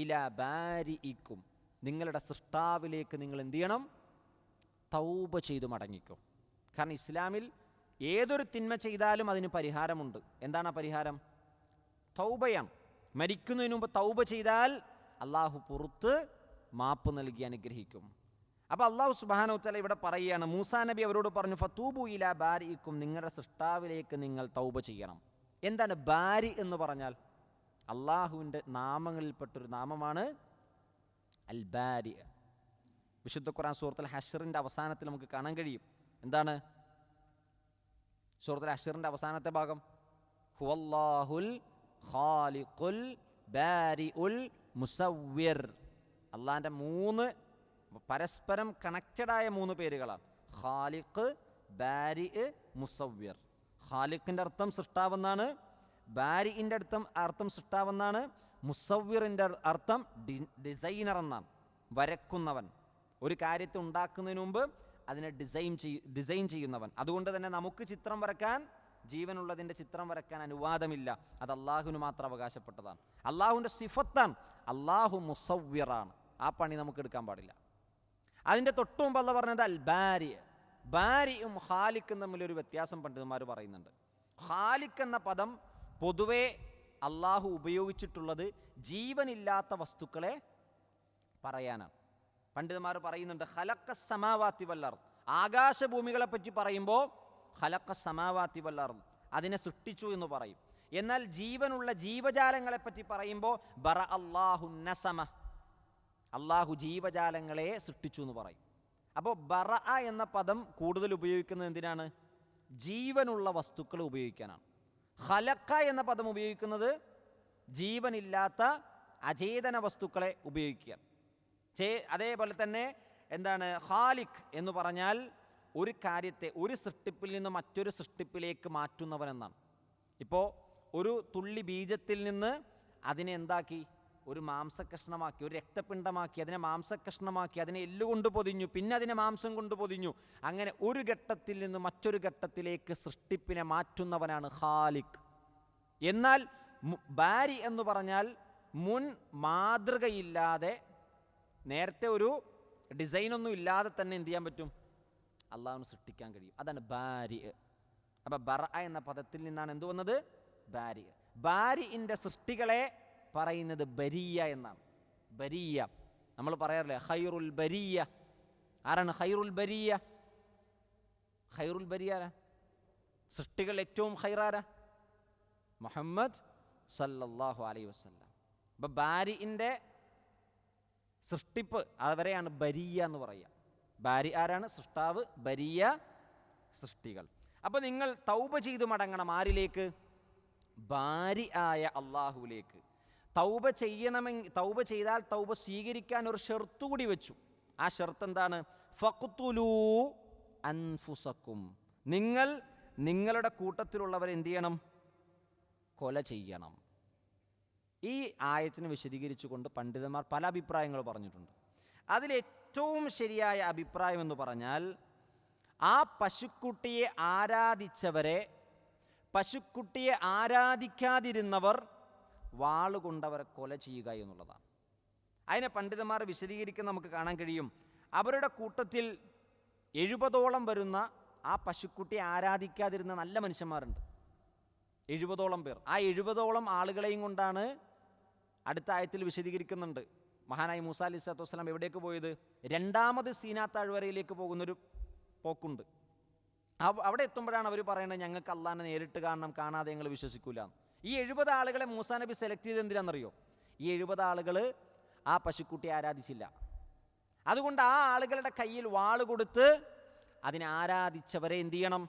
ഇലാ ബാരിഇക്കും, നിങ്ങളുടെ സൃഷ്ടാവിലേക്ക് നിങ്ങൾ എന്ത് ചെയ്യണം? തൗബ ചെയ്തു മടങ്ങിക്കോ. കാരണം ഇസ്ലാമിൽ ഏതൊരു തിന്മ ചെയ്താലും അതിന് പരിഹാരമുണ്ട്. എന്താണ് ആ പരിഹാരം? തൗബയാണ്. മരിക്കുന്നതിന് മുമ്പ് തൗബ ചെയ്താൽ അള്ളാഹു പുറത്ത് മാപ്പ് നൽകി അനുഗ്രഹിക്കും. അപ്പോൾ അള്ളാഹു സുബ്ഹാനഹു വ തആല ഇവിടെ പറയുകയാണ്, മൂസാ നബി അവരോട് പറഞ്ഞു, ഫതൂബു ഇലാ ബാരിഇക്കും, നിങ്ങളുടെ സൃഷ്ടാവിലേക്ക് നിങ്ങൾ തൗബ ചെയ്യണം. എന്താണ് ബാരി എന്ന് പറഞ്ഞാൽ? അള്ളാഹുവിൻ്റെ നാമങ്ങളിൽപ്പെട്ടൊരു നാമമാണ് അൽ ബാരി. വിശുദ്ധ ഖുർആൻ സൂറത്തുൽ ഹശ്റിൻ്റെ അവസാനത്തിൽ നമുക്ക് കാണാൻ കഴിയും. എന്താണ് സൂറത്തുൽ ഹശ്റിൻ്റെ അവസാനത്തെ ഭാഗം? ഹുവല്ലാഹുൽ ഖാലിഖുൽ ബാരിഉൽ മുസവ്വിർ. അള്ളാഹിൻ്റെ മൂന്ന് പരസ്പരം കണക്റ്റഡായ മൂന്ന് പേരുകളാണ്: ഖാലിഖ്, ബാരി, മുസവ്വിർ. ഖാലിഖിൻ്റെ അർത്ഥം സൃഷ്ടാവെന്നാണ്, ബാരിഇൻ്റെ അർത്ഥം സൃഷ്ടാവെന്നാണ്, മുസവ്വിറിൻ്റെ അർത്ഥം ഡിസൈനർ എന്നാണ്, വരക്കുന്നവൻ. ഒരു കാര്യത്തെ ഉണ്ടാക്കുന്നതിന് മുമ്പ് അതിനെ ഡിസൈൻ ചെയ്യുന്നവൻ. അതുകൊണ്ട് തന്നെ നമുക്ക് ചിത്രം വരക്കാൻ, ജീവനുള്ളതിൻ്റെ ചിത്രം വരക്കാൻ അനുവാദമില്ല. അത് അള്ളാഹുവിന് മാത്രം അവകാശപ്പെട്ടതാണ്. അള്ളാഹുവിൻ്റെ സിഫത്താണ്. അള്ളാഹു മുസവ്വിറാണ്. ആ പണി നമുക്ക് എടുക്കാൻ പാടില്ല. അതിൻ്റെ തൊട്ടു മുമ്പ് അള്ളാഹ് പറഞ്ഞത് അൽ ബാരി. ബാരിയും ഖാലിക്കും തമ്മിലൊരു വ്യത്യാസം പണ്ഡിതന്മാർ പറയുന്നുണ്ട്. ഖാലിഖ് എന്ന പദം പൊതുവെ അള്ളാഹു ഉപയോഗിച്ചിട്ടുള്ളത് ജീവനില്ലാത്ത വസ്തുക്കളെ പറയാനാണ്. പണ്ഡിതന്മാർ പറയുന്നുണ്ട്, ഖലഖ സമാവാതി വൽ അർദ്, ആകാശഭൂമികളെ പറ്റി പറയുമ്പോൾ ഖലഖ സമാവാതി വൽ അർദ്, അതിനെ സൃഷ്ടിച്ചു എന്ന് പറയും. എന്നാൽ ജീവനുള്ള ജീവജാലങ്ങളെ പറ്റി പറയുമ്പോൾ ബറ അല്ലാഹു നസമ, അള്ളാഹു ജീവജാലങ്ങളെ സൃഷ്ടിച്ചു എന്ന് പറയും. അപ്പോൾ ബറ എന്ന പദം കൂടുതൽ ഉപയോഗിക്കുന്നത് എന്തിനാണ്? ജീവനുള്ള വസ്തുക്കൾ ഉപയോഗിക്കാനാണ്. ഖലഖ എന്ന പദം ഉപയോഗിക്കുന്നത് ജീവനില്ലാത്ത അചേതന വസ്തുക്കളെ ഉപയോഗിക്കുക. അതേപോലെ തന്നെ എന്താണ് ഖാലിഖ് എന്ന് പറഞ്ഞാൽ ഒരു കാര്യത്തെ ഒരു സൃഷ്ടിപ്പിൽ നിന്ന് മറ്റൊരു സൃഷ്ടിപ്പിലേക്ക് മാറ്റുന്നവനെന്നാണ്. ഇപ്പോൾ ഒരു തുള്ളി ബീജത്തിൽ നിന്ന് അതിനെ എന്താക്കി? ഒരു മാംസകഷ്ണമാക്കി, ഒരു രക്തപിണ്ഡമാക്കി, അതിനെ മാംസകഷ്ണമാക്കി, അതിനെ എല്ലുകൊണ്ട് പൊതിഞ്ഞു, പിന്നെ അതിനെ മാംസം കൊണ്ട് പൊതിഞ്ഞു. അങ്ങനെ ഒരു ഘട്ടത്തിൽ നിന്ന് മറ്റൊരു ഘട്ടത്തിലേക്ക് സൃഷ്ടിപ്പിനെ മാറ്റുന്നവനാണ് ഖാലിഖ്. എന്നാൽ ബാരി എന്ന് പറഞ്ഞാൽ മുൻ മാതൃകയില്ലാതെ, നേരത്തെ ഒരു ഡിസൈനൊന്നും ഇല്ലാതെ തന്നെ എന്ത് ചെയ്യാൻ പറ്റും? അള്ളാഹുവിന് സൃഷ്ടിക്കാൻ കഴിയും. അതാണ് ബാരി. അപ്പം ബറ എന്ന പദത്തിൽ നിന്നാണ് എന്ത് വന്നത്? ബാരി. ബാരിഇൻ്റെ സൃഷ്ടികളെ പറയുന്നത് ബരിയ എന്നാണ്. ബരിയ നമ്മൾ പറയാറില്ലേ, ഖൈറുൽ ബരിയ. ആരാണ് ഖൈറുൽ ബരിയ? ഖൈറുൽ ബരിയ ആരാ? സൃഷ്ടികൾ ഏറ്റവും ഖൈറാരാ? മുഹമ്മദ് സല്ലല്ലാഹു അലൈഹി വസല്ലം. ഇപ്പം ബാരിൻ്റെ സൃഷ്ടിപ്പ് അവരെയാണ് ബരിയ എന്ന് പറയുക. ബാരി ആരാണ്? സൃഷ്ടാവ്. ബരിയ സൃഷ്ടികൾ. അപ്പോൾ നിങ്ങൾ തൗബ ചെയ്തു മടങ്ങണം. ആരിലേക്ക്? ബാരി ആയ അള്ളാഹുവിലേക്ക്. തൗബ ചെയ്താൽ തൗബ സ്വീകരിക്കാൻ ഒരു ഷർത്ത് കൂടി വെച്ചു. ആ ഷർത്ത് എന്താണ്? ഫഖ്തുലൂ അൻഫുസക്കും, നിങ്ങൾ നിങ്ങളുടെ കൂട്ടത്തിലുള്ളവരെ എന്ത് ചെയ്യണം? കൊല ചെയ്യണം. ഈ ആയത്തിനെ വിശദീകരിച്ചുകൊണ്ട് പണ്ഡിതന്മാർ പല അഭിപ്രായങ്ങൾ പറഞ്ഞിട്ടുണ്ട്. അതിലേറ്റവും ശരിയായ അഭിപ്രായം എന്ന് പറഞ്ഞാൽ, ആ പശുക്കുട്ടിയെ ആരാധിച്ചവരെ, പശുക്കുട്ടിയെ ആരാധിക്കാതിരുന്നവർ വാളുകൊണ്ടവരെ കൊല ചെയ്യുക എന്നുള്ളതാണ്. അതിനെ പണ്ഡിതന്മാർ വിശദീകരിക്കുന്ന നമുക്ക് കാണാൻ കഴിയും. അവരുടെ കൂട്ടത്തിൽ 70ഓളം വരുന്ന ആ പശുക്കുട്ടിയെ ആരാധിക്കാതിരുന്ന നല്ല മനുഷ്യന്മാരുണ്ട്. 70ഓളം പേർ. ആ 70ഓളം ആളുകളെയും കൊണ്ടാണ് അടുത്ത ആയത്തിൽ വിശദീകരിക്കുന്നുണ്ട്. മഹാനായ മൂസാ അലൈഹി സ്വലാത്തു വസ്സലാം എവിടേക്ക് പോയത്? രണ്ടാമത് സീനാ താഴ്വരയിലേക്ക് പോകുന്നൊരു പോക്കുണ്ട്. അവിടെ എത്തുമ്പോഴാണ് അവർ പറയുന്നത്, ഞങ്ങൾക്ക് അള്ളാഹിനെ നേരിട്ട് കാണണം, കാണാതെ ഞങ്ങൾ വിശ്വസിക്കൂല. ഈ 70 ആളുകളെ മൂസാ നബി സെലക്ട് ചെയ്ത് എന്തിനാണെന്നറിയോ? ഈ 70 ആളുകൾ ആ പശുക്കുട്ടിയെ ആരാധിച്ചില്ല. അതുകൊണ്ട് ആ ആളുകളുടെ കയ്യിൽ വാള് കൊടുത്ത് അതിനെ ആരാധിച്ചവരെ എന്ത് ചെയ്യണം?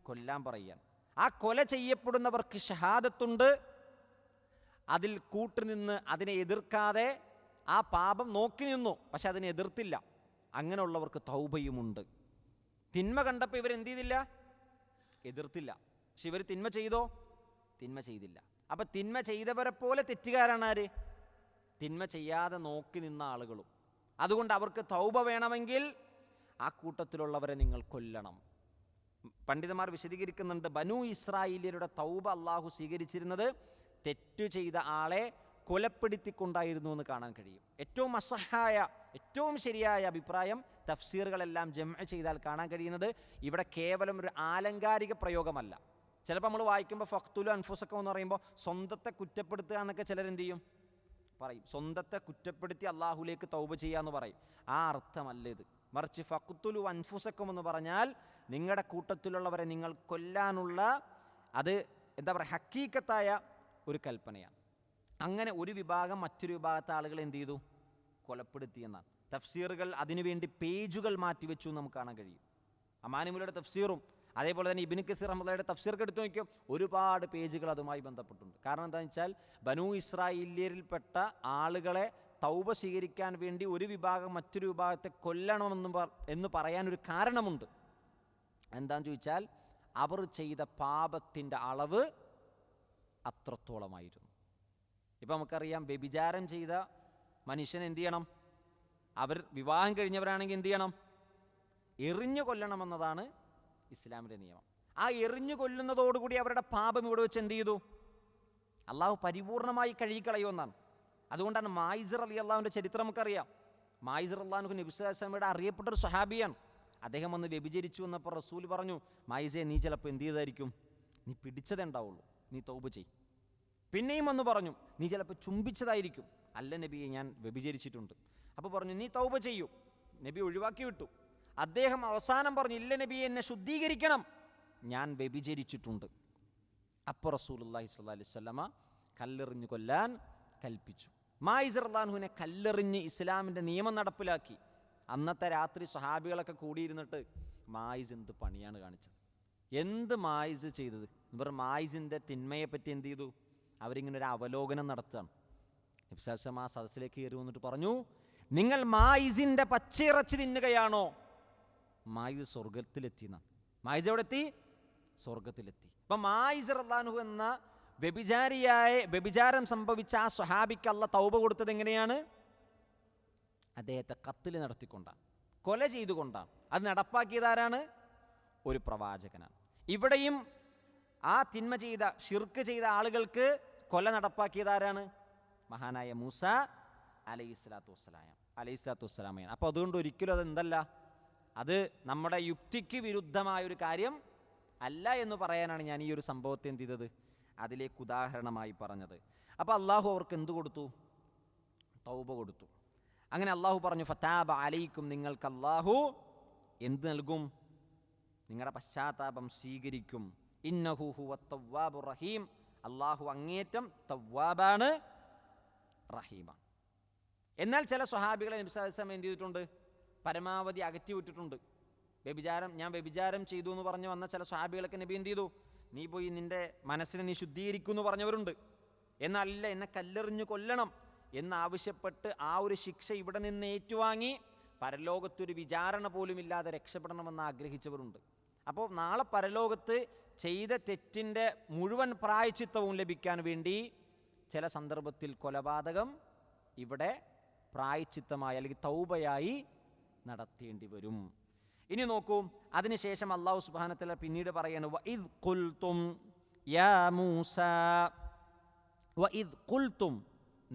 കൊല്ലാൻ പറയുക. ആ കൊല ചെയ്യപ്പെടുന്നവർക്ക് ഷഹാദത്തുണ്ട്. അതിൽ കൂട്ടുനിന്ന് അതിനെ എതിർക്കാതെ ആ പാപം നോക്കി നിന്നു, പക്ഷെ അതിനെ എതിർത്തില്ല. അങ്ങനെയുള്ളവർക്ക് തൗബയുമുണ്ട്. തിന്മ കണ്ടപ്പോൾ ഇവരെന്ത് ചെയ്തില്ല? എതിർത്തില്ല. പക്ഷെ ഇവർ തിന്മ ചെയ്തോ? തിന്മ ചെയ്തില്ല. അപ്പം തിന്മ ചെയ്തവരെ പോലെ തെറ്റുകാരാണ് ആര്? തിന്മ ചെയ്യാതെ നോക്കി നിന്ന ആളുകളും. അതുകൊണ്ട് അവർക്ക് തൗബ വേണമെങ്കിൽ ആ കൂട്ടത്തിലുള്ളവരെ നിങ്ങൾ കൊല്ലണം. പണ്ഡിതന്മാർ വിശദീകരിക്കുന്നുണ്ട്, ബനൂ ഇസ്രായേലിയരുടെ തൗബ അള്ളാഹു സ്വീകരിച്ചിരുന്നത് തെറ്റു ചെയ്ത ആളെ കൊലപ്പെടുത്തിക്കൊണ്ടായിരുന്നു എന്ന് കാണാൻ കഴിയും. ഏറ്റവും അസഹായ, ഏറ്റവും ശരിയായ അഭിപ്രായം തഫ്സീറുകളെല്ലാം ജംഅ ചെയ്താൽ കാണാൻ കഴിയുന്നത് ഇവിടെ കേവലം ഒരു ആലങ്കാരിക പ്രയോഗമല്ല. ചിലപ്പോൾ നമ്മൾ വായിക്കുമ്പോൾ ഫഖ്തുലു അൻഫുസക്കും എന്ന് പറയുമ്പോൾ സ്വന്തത്തെ കുറ്റപ്പെടുത്തുക എന്നൊക്കെ ചിലരെന്ത് ചെയ്യും? പറയും. സ്വന്തത്തെ കുറ്റപ്പെടുത്തി അള്ളാഹുലേക്ക് തൗബ ചെയ്യുക എന്ന് പറയും. ആ അർത്ഥമല്ല ഇത്. മറിച്ച് ഫഖ്തുലു അൻഫുസക്കും എന്ന് പറഞ്ഞാൽ നിങ്ങളുടെ കൂട്ടത്തിലുള്ളവരെ നിങ്ങൾ കൊല്ലാനുള്ള, അത് എന്താ പറയുക, ഹക്കീക്കത്തായ ഒരു കൽപ്പനയാണ്. അങ്ങനെ ഒരു വിഭാഗം മറ്റൊരു വിഭാഗത്തെ ആളുകൾ എന്ത് ചെയ്തു? കൊലപ്പെടുത്തിയെന്നാണ്. തഫ്സീറുകൾ അതിനുവേണ്ടി പേജുകൾ മാറ്റിവെച്ചു നമുക്ക് കാണാൻ കഴിയും. അമാനിമുലയുടെ തഫ്സീറും അതേപോലെ തന്നെ ഇബ്നു കസീർ റഹ്മത്തുള്ളാഹിയുടെ തഫ്സീറൊക്കെ എടുത്തു നോക്കിയോ, ഒരുപാട് പേജുകൾ അതുമായി ബന്ധപ്പെട്ടുണ്ട്. കാരണം എന്താണെന്ന് വെച്ചാൽ ബനൂ ഇസ്രായേലിയരിൽപ്പെട്ട ആളുകളെ തൗബ സ്വീകരിക്കാൻ വേണ്ടി ഒരു വിഭാഗം മറ്റൊരു വിഭാഗത്തെ കൊല്ലണമെന്ന് പറയാനൊരു കാരണമുണ്ട്. എന്താണെന്ന് ചോദിച്ചാൽ അവർ ചെയ്ത പാപത്തിൻ്റെ അളവ് അത്രത്തോളമായിരുന്നു. ഇപ്പം നമുക്കറിയാം, വ്യഭിചാരം ചെയ്ത മനുഷ്യൻ എന്ത് ചെയ്യണം? അവർ വിവാഹം കഴിഞ്ഞവരാണെങ്കിൽ എന്ത് ചെയ്യണം? എറിഞ്ഞു കൊല്ലണമെന്നതാണ് ഇസ്ലാമിൻ്റെ നിയമം. ആ എറിഞ്ഞു കൊല്ലുന്നതോടുകൂടി അവരുടെ പാപം ഇവിടെ വെച്ച് എന്ത് ചെയ്തു? അള്ളാഹു പരിപൂർണമായി കഴുകിക്കളയുമെന്നാണ്. അതുകൊണ്ടാണ് മായിസ് റളിയല്ലാഹുവിൻ്റെ ചരിത്രം നമുക്കറിയാം. മായിസ് റളിയല്ലാഹു നബി സല്ലല്ലാഹു അലൈഹി വസല്ലമയുടെ അറിയപ്പെട്ടൊരു സ്വഹാബിയാണ്. അദ്ദേഹം വന്ന് വ്യഭിചരിച്ചു എന്നപ്പോൾ റസൂൽ പറഞ്ഞു, മായിസെ നീ ചിലപ്പോൾ എന്ത് ചെയ്തായിരിക്കും? നീ പിടിച്ചതേ ഉണ്ടാവുള്ളൂ, നീ തൗബ ചെയ്. പിന്നെയും വന്ന് പറഞ്ഞു, നീ ചിലപ്പോൾ ചുംബിച്ചതായിരിക്കും. അല്ല നബിയെ, ഞാൻ വ്യഭിചരിച്ചിട്ടുണ്ട്. അപ്പോൾ പറഞ്ഞു, നീ തൗബ ചെയ്യൂ. നബി ഒഴിവാക്കി വിട്ടു. അദ്ദേഹം അവസാനം പറഞ്ഞു, ഇല്ല നബിയെ, എന്നെ ശുദ്ധീകരിക്കണം, ഞാൻ വ്യഭിചരിച്ചിട്ടുണ്ട്. അപ്പോൾ റസൂലുള്ളാഹി സ്വല്ലല്ലാഹി അലൈഹി വസല്ലമ കല്ലെറിഞ്ഞു കൊല്ലാൻ കൽപ്പിച്ചു. മായിസ് റളിയല്ലാഹുവിനെ കല്ലെറിഞ്ഞ് ഇസ്ലാമിൻ്റെ നിയമം നടപ്പിലാക്കി. അന്നത്തെ രാത്രി സ്വഹാബികളൊക്കെ കൂടിയിരുന്നിട്ട് മായിസ് എന്ത് പണിയാണ് കാണിച്ചത്, എന്ത് മായിസ് ചെയ്തത്? ഇവർ മായിസിൻ്റെ തിന്മയെപ്പറ്റി എന്ത് ചെയ്തു? അവരിങ്ങനെ ഒരു അവലോകനം നടത്തുകയാണ്. നബി സല്ലല്ലാഹു അലൈഹി വസല്ലം ആ സദസ്സിലേക്ക് കയറി വന്നിട്ട് പറഞ്ഞു, നിങ്ങൾ മായിസിൻ്റെ പച്ചയിറച്ചി തിന്നുകയാണോ? മായിസ് സ്വർഗത്തിലെത്തിയെന്നാണ്. മായിസ് എവിടെ എത്തി? സ്വർഗത്തിലെത്തി. അപ്പം മായിസ് റളിയല്ലാഹു എന്ന വ്യഭിചാരം സംഭവിച്ച ആ സ്വഹാബിക്ക് അല്ലാഹ് തൗബ കൊടുത്തത് എങ്ങനെയാണ്? അദ്ദേഹത്തെ ഖത്ൽ നടത്തിക്കൊണ്ടാണ്, കൊല ചെയ്തുകൊണ്ടാണ്. അത് നടപ്പാക്കിയതാരാണ്? ഒരു പ്രവാചകനാണ്. ഇവിടെയും ആ തിന്മ ചെയ്ത, ഷിർക്ക് ചെയ്ത ആളുകൾക്ക് കൊല നടപ്പാക്കിയതാരാണ്? മഹാനായ മൂസ അലൈഹിസ്സലാത്തു വസ്സലാമയാണ്. അപ്പോൾ അതുകൊണ്ട് ഒരിക്കലും അതെന്തല്ല, അത് നമ്മുടെ യുക്തിക്ക് വിരുദ്ധമായൊരു കാര്യം അല്ല എന്ന് പറയാനാണ് ഞാൻ ഈ ഒരു സംഭവത്തെ എന്ത് ചെയ്തത്, അതിലേക്ക് ഉദാഹരണമായി പറഞ്ഞത്. അപ്പോൾ അള്ളാഹു അവർക്ക് എന്ത് കൊടുത്തു? തൗബ കൊടുത്തു. അങ്ങനെ അള്ളാഹു പറഞ്ഞു, ഫതാബ അലൈക്കും, നിങ്ങൾക്ക് അള്ളാഹു എന്ത് നൽകും? നിങ്ങളുടെ പശ്ചാത്താപം സ്വീകരിക്കും. ഇന്നഹു ഹുവ തവ്വാബുർ റഹീം, അള്ളാഹു അങ്ങേറ്റം തവ്വാബാണ്, റഹീമാണ്. എന്നാൽ ചില സ്വഹാബികളെ നബി സല്ലല്ലാഹു അലൈഹി വസല്ലം എന്ത് ചെയ്തിട്ടുണ്ട്? പരമാവധി അകറ്റി വിട്ടിട്ടുണ്ട്. ഞാൻ വ്യഭിചാരം ചെയ്തു എന്ന് പറഞ്ഞ് വന്ന ചില സ്വഹാബികളൊക്കെ നബി എന്ത് ചെയ്തു? നീ പോയി നിന്റെ മനസ്സിനെ നീ ശുദ്ധീകരിക്കുന്നു പറഞ്ഞവരുണ്ട്. എന്നല്ല, എന്നെ കല്ലെറിഞ്ഞു കൊല്ലണം എന്നാവശ്യപ്പെട്ട് ആ ഒരു ശിക്ഷ ഇവിടെ നിന്ന് ഏറ്റുവാങ്ങി പരലോകത്തൊരു വിചാരണ പോലുമില്ലാതെ രക്ഷപ്പെടണമെന്ന് ആഗ്രഹിച്ചവരുണ്ട്. അപ്പോൾ നാളെ പരലോകത്ത് ചെയ്ത തെറ്റിൻ്റെ മുഴുവൻ പ്രായശ്ചിത്തവും ലഭിക്കാൻ വേണ്ടി ചില സന്ദർഭത്തിൽ കൊലപാതകം ഇവിടെ പ്രായശ്ചിത്തമായി അല്ലെങ്കിൽ തൗബയായി നടത്തേണ്ടി വരും. ഇനി നോക്കൂ, അതിനുശേഷം അല്ലാഹു സുബ്ഹാനഹു വ തആല പിന്നീട് പറയാണ്, വഇദ് ഖുൽതും യാ മൂസ, വഇദ് ഖുൽതും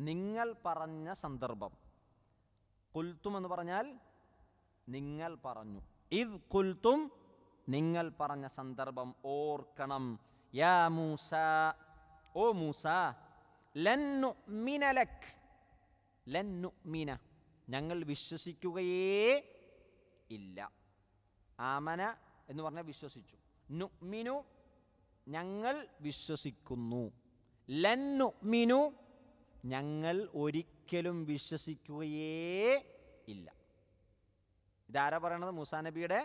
നിങ്ങൾ പറഞ്ഞ സന്ദർഭം. ഖുൽതും എന്ന് പറഞ്ഞാൽ നിങ്ങൾ പറഞ്ഞു. ഇദ് ഖുൽതും നിങ്ങൾ പറഞ്ഞ സന്ദർഭം ഓർക്കണം. യാ മൂസ, ഓ മൂസ, ലൻ നുഅ്മിന ലക്, ലൻ നുഅ്മിന ഞങ്ങൾ വിശ്വസിക്കുകയേ ഇല്ല. ആമന എന്ന് പറഞ്ഞാൽ വിശ്വസിച്ചു. നുഅ്മിനു ഞങ്ങൾ വിശ്വസിക്കുന്നു. ലൻ നുഅ്മിനു ഞങ്ങൾ ഒരിക്കലും വിശ്വസിക്കുകയേ ഇല്ല. ഇതാരാ പറയണത്? മൂസാ നബിയുടെ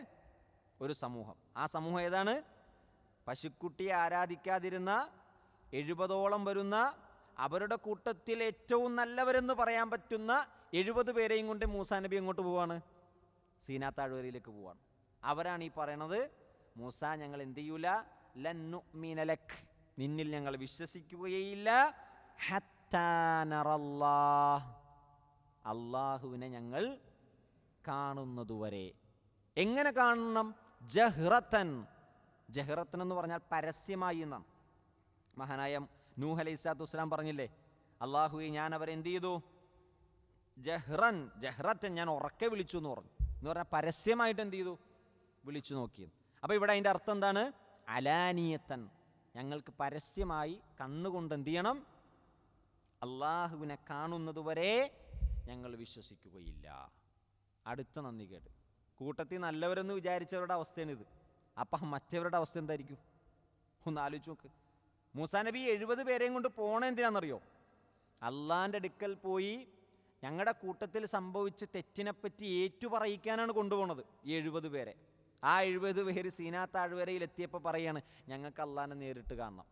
ഒരു സമൂഹം. ആ സമൂഹം ഏതാണ്? പശുക്കുട്ടിയെ ആരാധിക്കാതിരുന്ന 70ഓളം വരുന്ന അവരുടെ കൂട്ടത്തിൽ ഏറ്റവും നല്ലവരെന്ന് പറയാൻ പറ്റുന്ന 70 പേരെയും കൊണ്ട് മൂസാ നബി എങ്ങോട്ട് പോവാണ്? സീനാ താഴ്വരയിലേക്ക് പോവാണ്. അവരാണ് ഈ പറയണത്, മൂസ ഞങ്ങൾ എന്ത് ചെയ്യൂല, ലൻ നുഅ്മിന ലക് നിന്നിൽ ഞങ്ങൾ വിശ്വസിക്കുകയില്ല, ഹത്താ നറല്ലാഹ് അല്ലാഹുവിനെ ഞങ്ങൾ കാണുന്നതുവരെ. എങ്ങനെ കാണണം? ജഹ്റത്തൻ. ജഹ്റത്തൻ എന്ന് പറഞ്ഞാൽ പരസ്യമായി എന്നാണ്. മഹാനായ നൂഹ് അലൈഹിസ്സലാത്തു വസ്സലാം പറഞ്ഞില്ലേ, അല്ലാഹുവേ ഞാൻ അവരെ എന്ത് ചെയ്തു? ജഹ്റത്തൻ ഞാൻ ഉറക്കെ വിളിച്ചു എന്ന് പറഞ്ഞു. എന്ന് പറഞ്ഞാൽ പരസ്യമായിട്ട് എന്ത് ചെയ്തു? വിളിച്ചു നോക്കി. അപ്പോൾ ഇവിടെ അതിൻ്റെ അർത്ഥം എന്താണ്? അലാനിയത്തൻ, ഞങ്ങൾക്ക് പരസ്യമായി കണ്ണുകൊണ്ട് എന്ത് ചെയ്യണം? അള്ളാഹുവിനെ കാണുന്നതുവരെ ഞങ്ങൾ വിശ്വസിക്കുകയില്ല. അടുത്ത നന്ദി കേട്ട് കൂട്ടത്തിൽ നല്ലവരെന്ന് വിചാരിച്ചവരുടെ അവസ്ഥയാണിത്. അപ്പം മറ്റവരുടെ അവസ്ഥ എന്തായിരിക്കും? ഒന്ന് ആലോചിച്ച് നോക്ക്. മൂസാ നബി 70 പേരെയും കൊണ്ട് പോണ എന്തിനാണെന്നറിയോ? അള്ളാൻ്റെ അടുക്കൽ പോയി ഞങ്ങളുടെ കൂട്ടത്തിൽ സംഭവിച്ച തെറ്റിനെപ്പറ്റി ഏറ്റുപറയിക്കാനാണ് കൊണ്ടുപോണത് ഈ 70 പേരെ. ആ 70 പേര് സീനാ താഴ്വരയിൽ എത്തിയപ്പോൾ പറയാണ്, ഞങ്ങൾക്ക് അള്ളാനെ നേരിട്ട് കാണണം.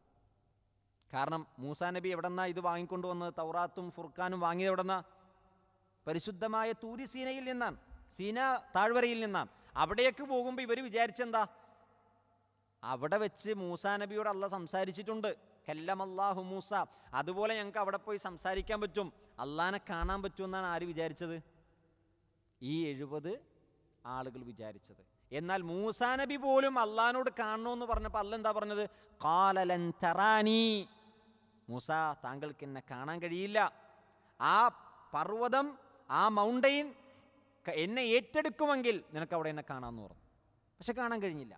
കാരണം മൂസാ നബി എവിടെന്നാ ഇത് വാങ്ങിക്കൊണ്ട് വന്നത്? തൗറാത്തും ഫുർഖാനും വാങ്ങിയത് എവിടെന്നാ? പരിശുദ്ധമായ തൂരി സീനയിൽ നിന്നാണ്, സീനാ താഴ്വരയിൽ നിന്നാണ്. അവിടേക്ക് പോകുമ്പോൾ ഇവർ വിചാരിച്ചെന്താ? അവിടെ വെച്ച് മൂസാ നബിയോട് അള്ളാഹ് സംസാരിച്ചിട്ടുണ്ട്, കല്ലമല്ലാഹു മൂസ. അതുപോലെ ഞങ്ങൾക്ക് അവിടെ പോയി സംസാരിക്കാൻ പറ്റും, അള്ളാനെ കാണാൻ പറ്റുമെന്നാണ് ആര് വിചാരിച്ചത്? ഈ 70 ആളുകൾ വിചാരിച്ചത്. എന്നാൽ മൂസാ നബി പോലും അള്ളാനോട് കാണണമെന്ന് പറഞ്ഞപ്പോൾ അള്ളാഹ് എന്താ പറഞ്ഞത്? ഖാല ലൻ തറാനി, മൂസ താങ്കൾക്ക് എന്നെ കാണാൻ കഴിയില്ല. ആ പർവ്വതം, ആ മൗണ്ടെയിൻ എന്നെ ഏറ്റെടുക്കുമെങ്കിൽ നിനക്ക് അവിടെ എന്നെ കാണാമെന്ന് പറഞ്ഞു. പക്ഷെ കാണാൻ കഴിഞ്ഞില്ല.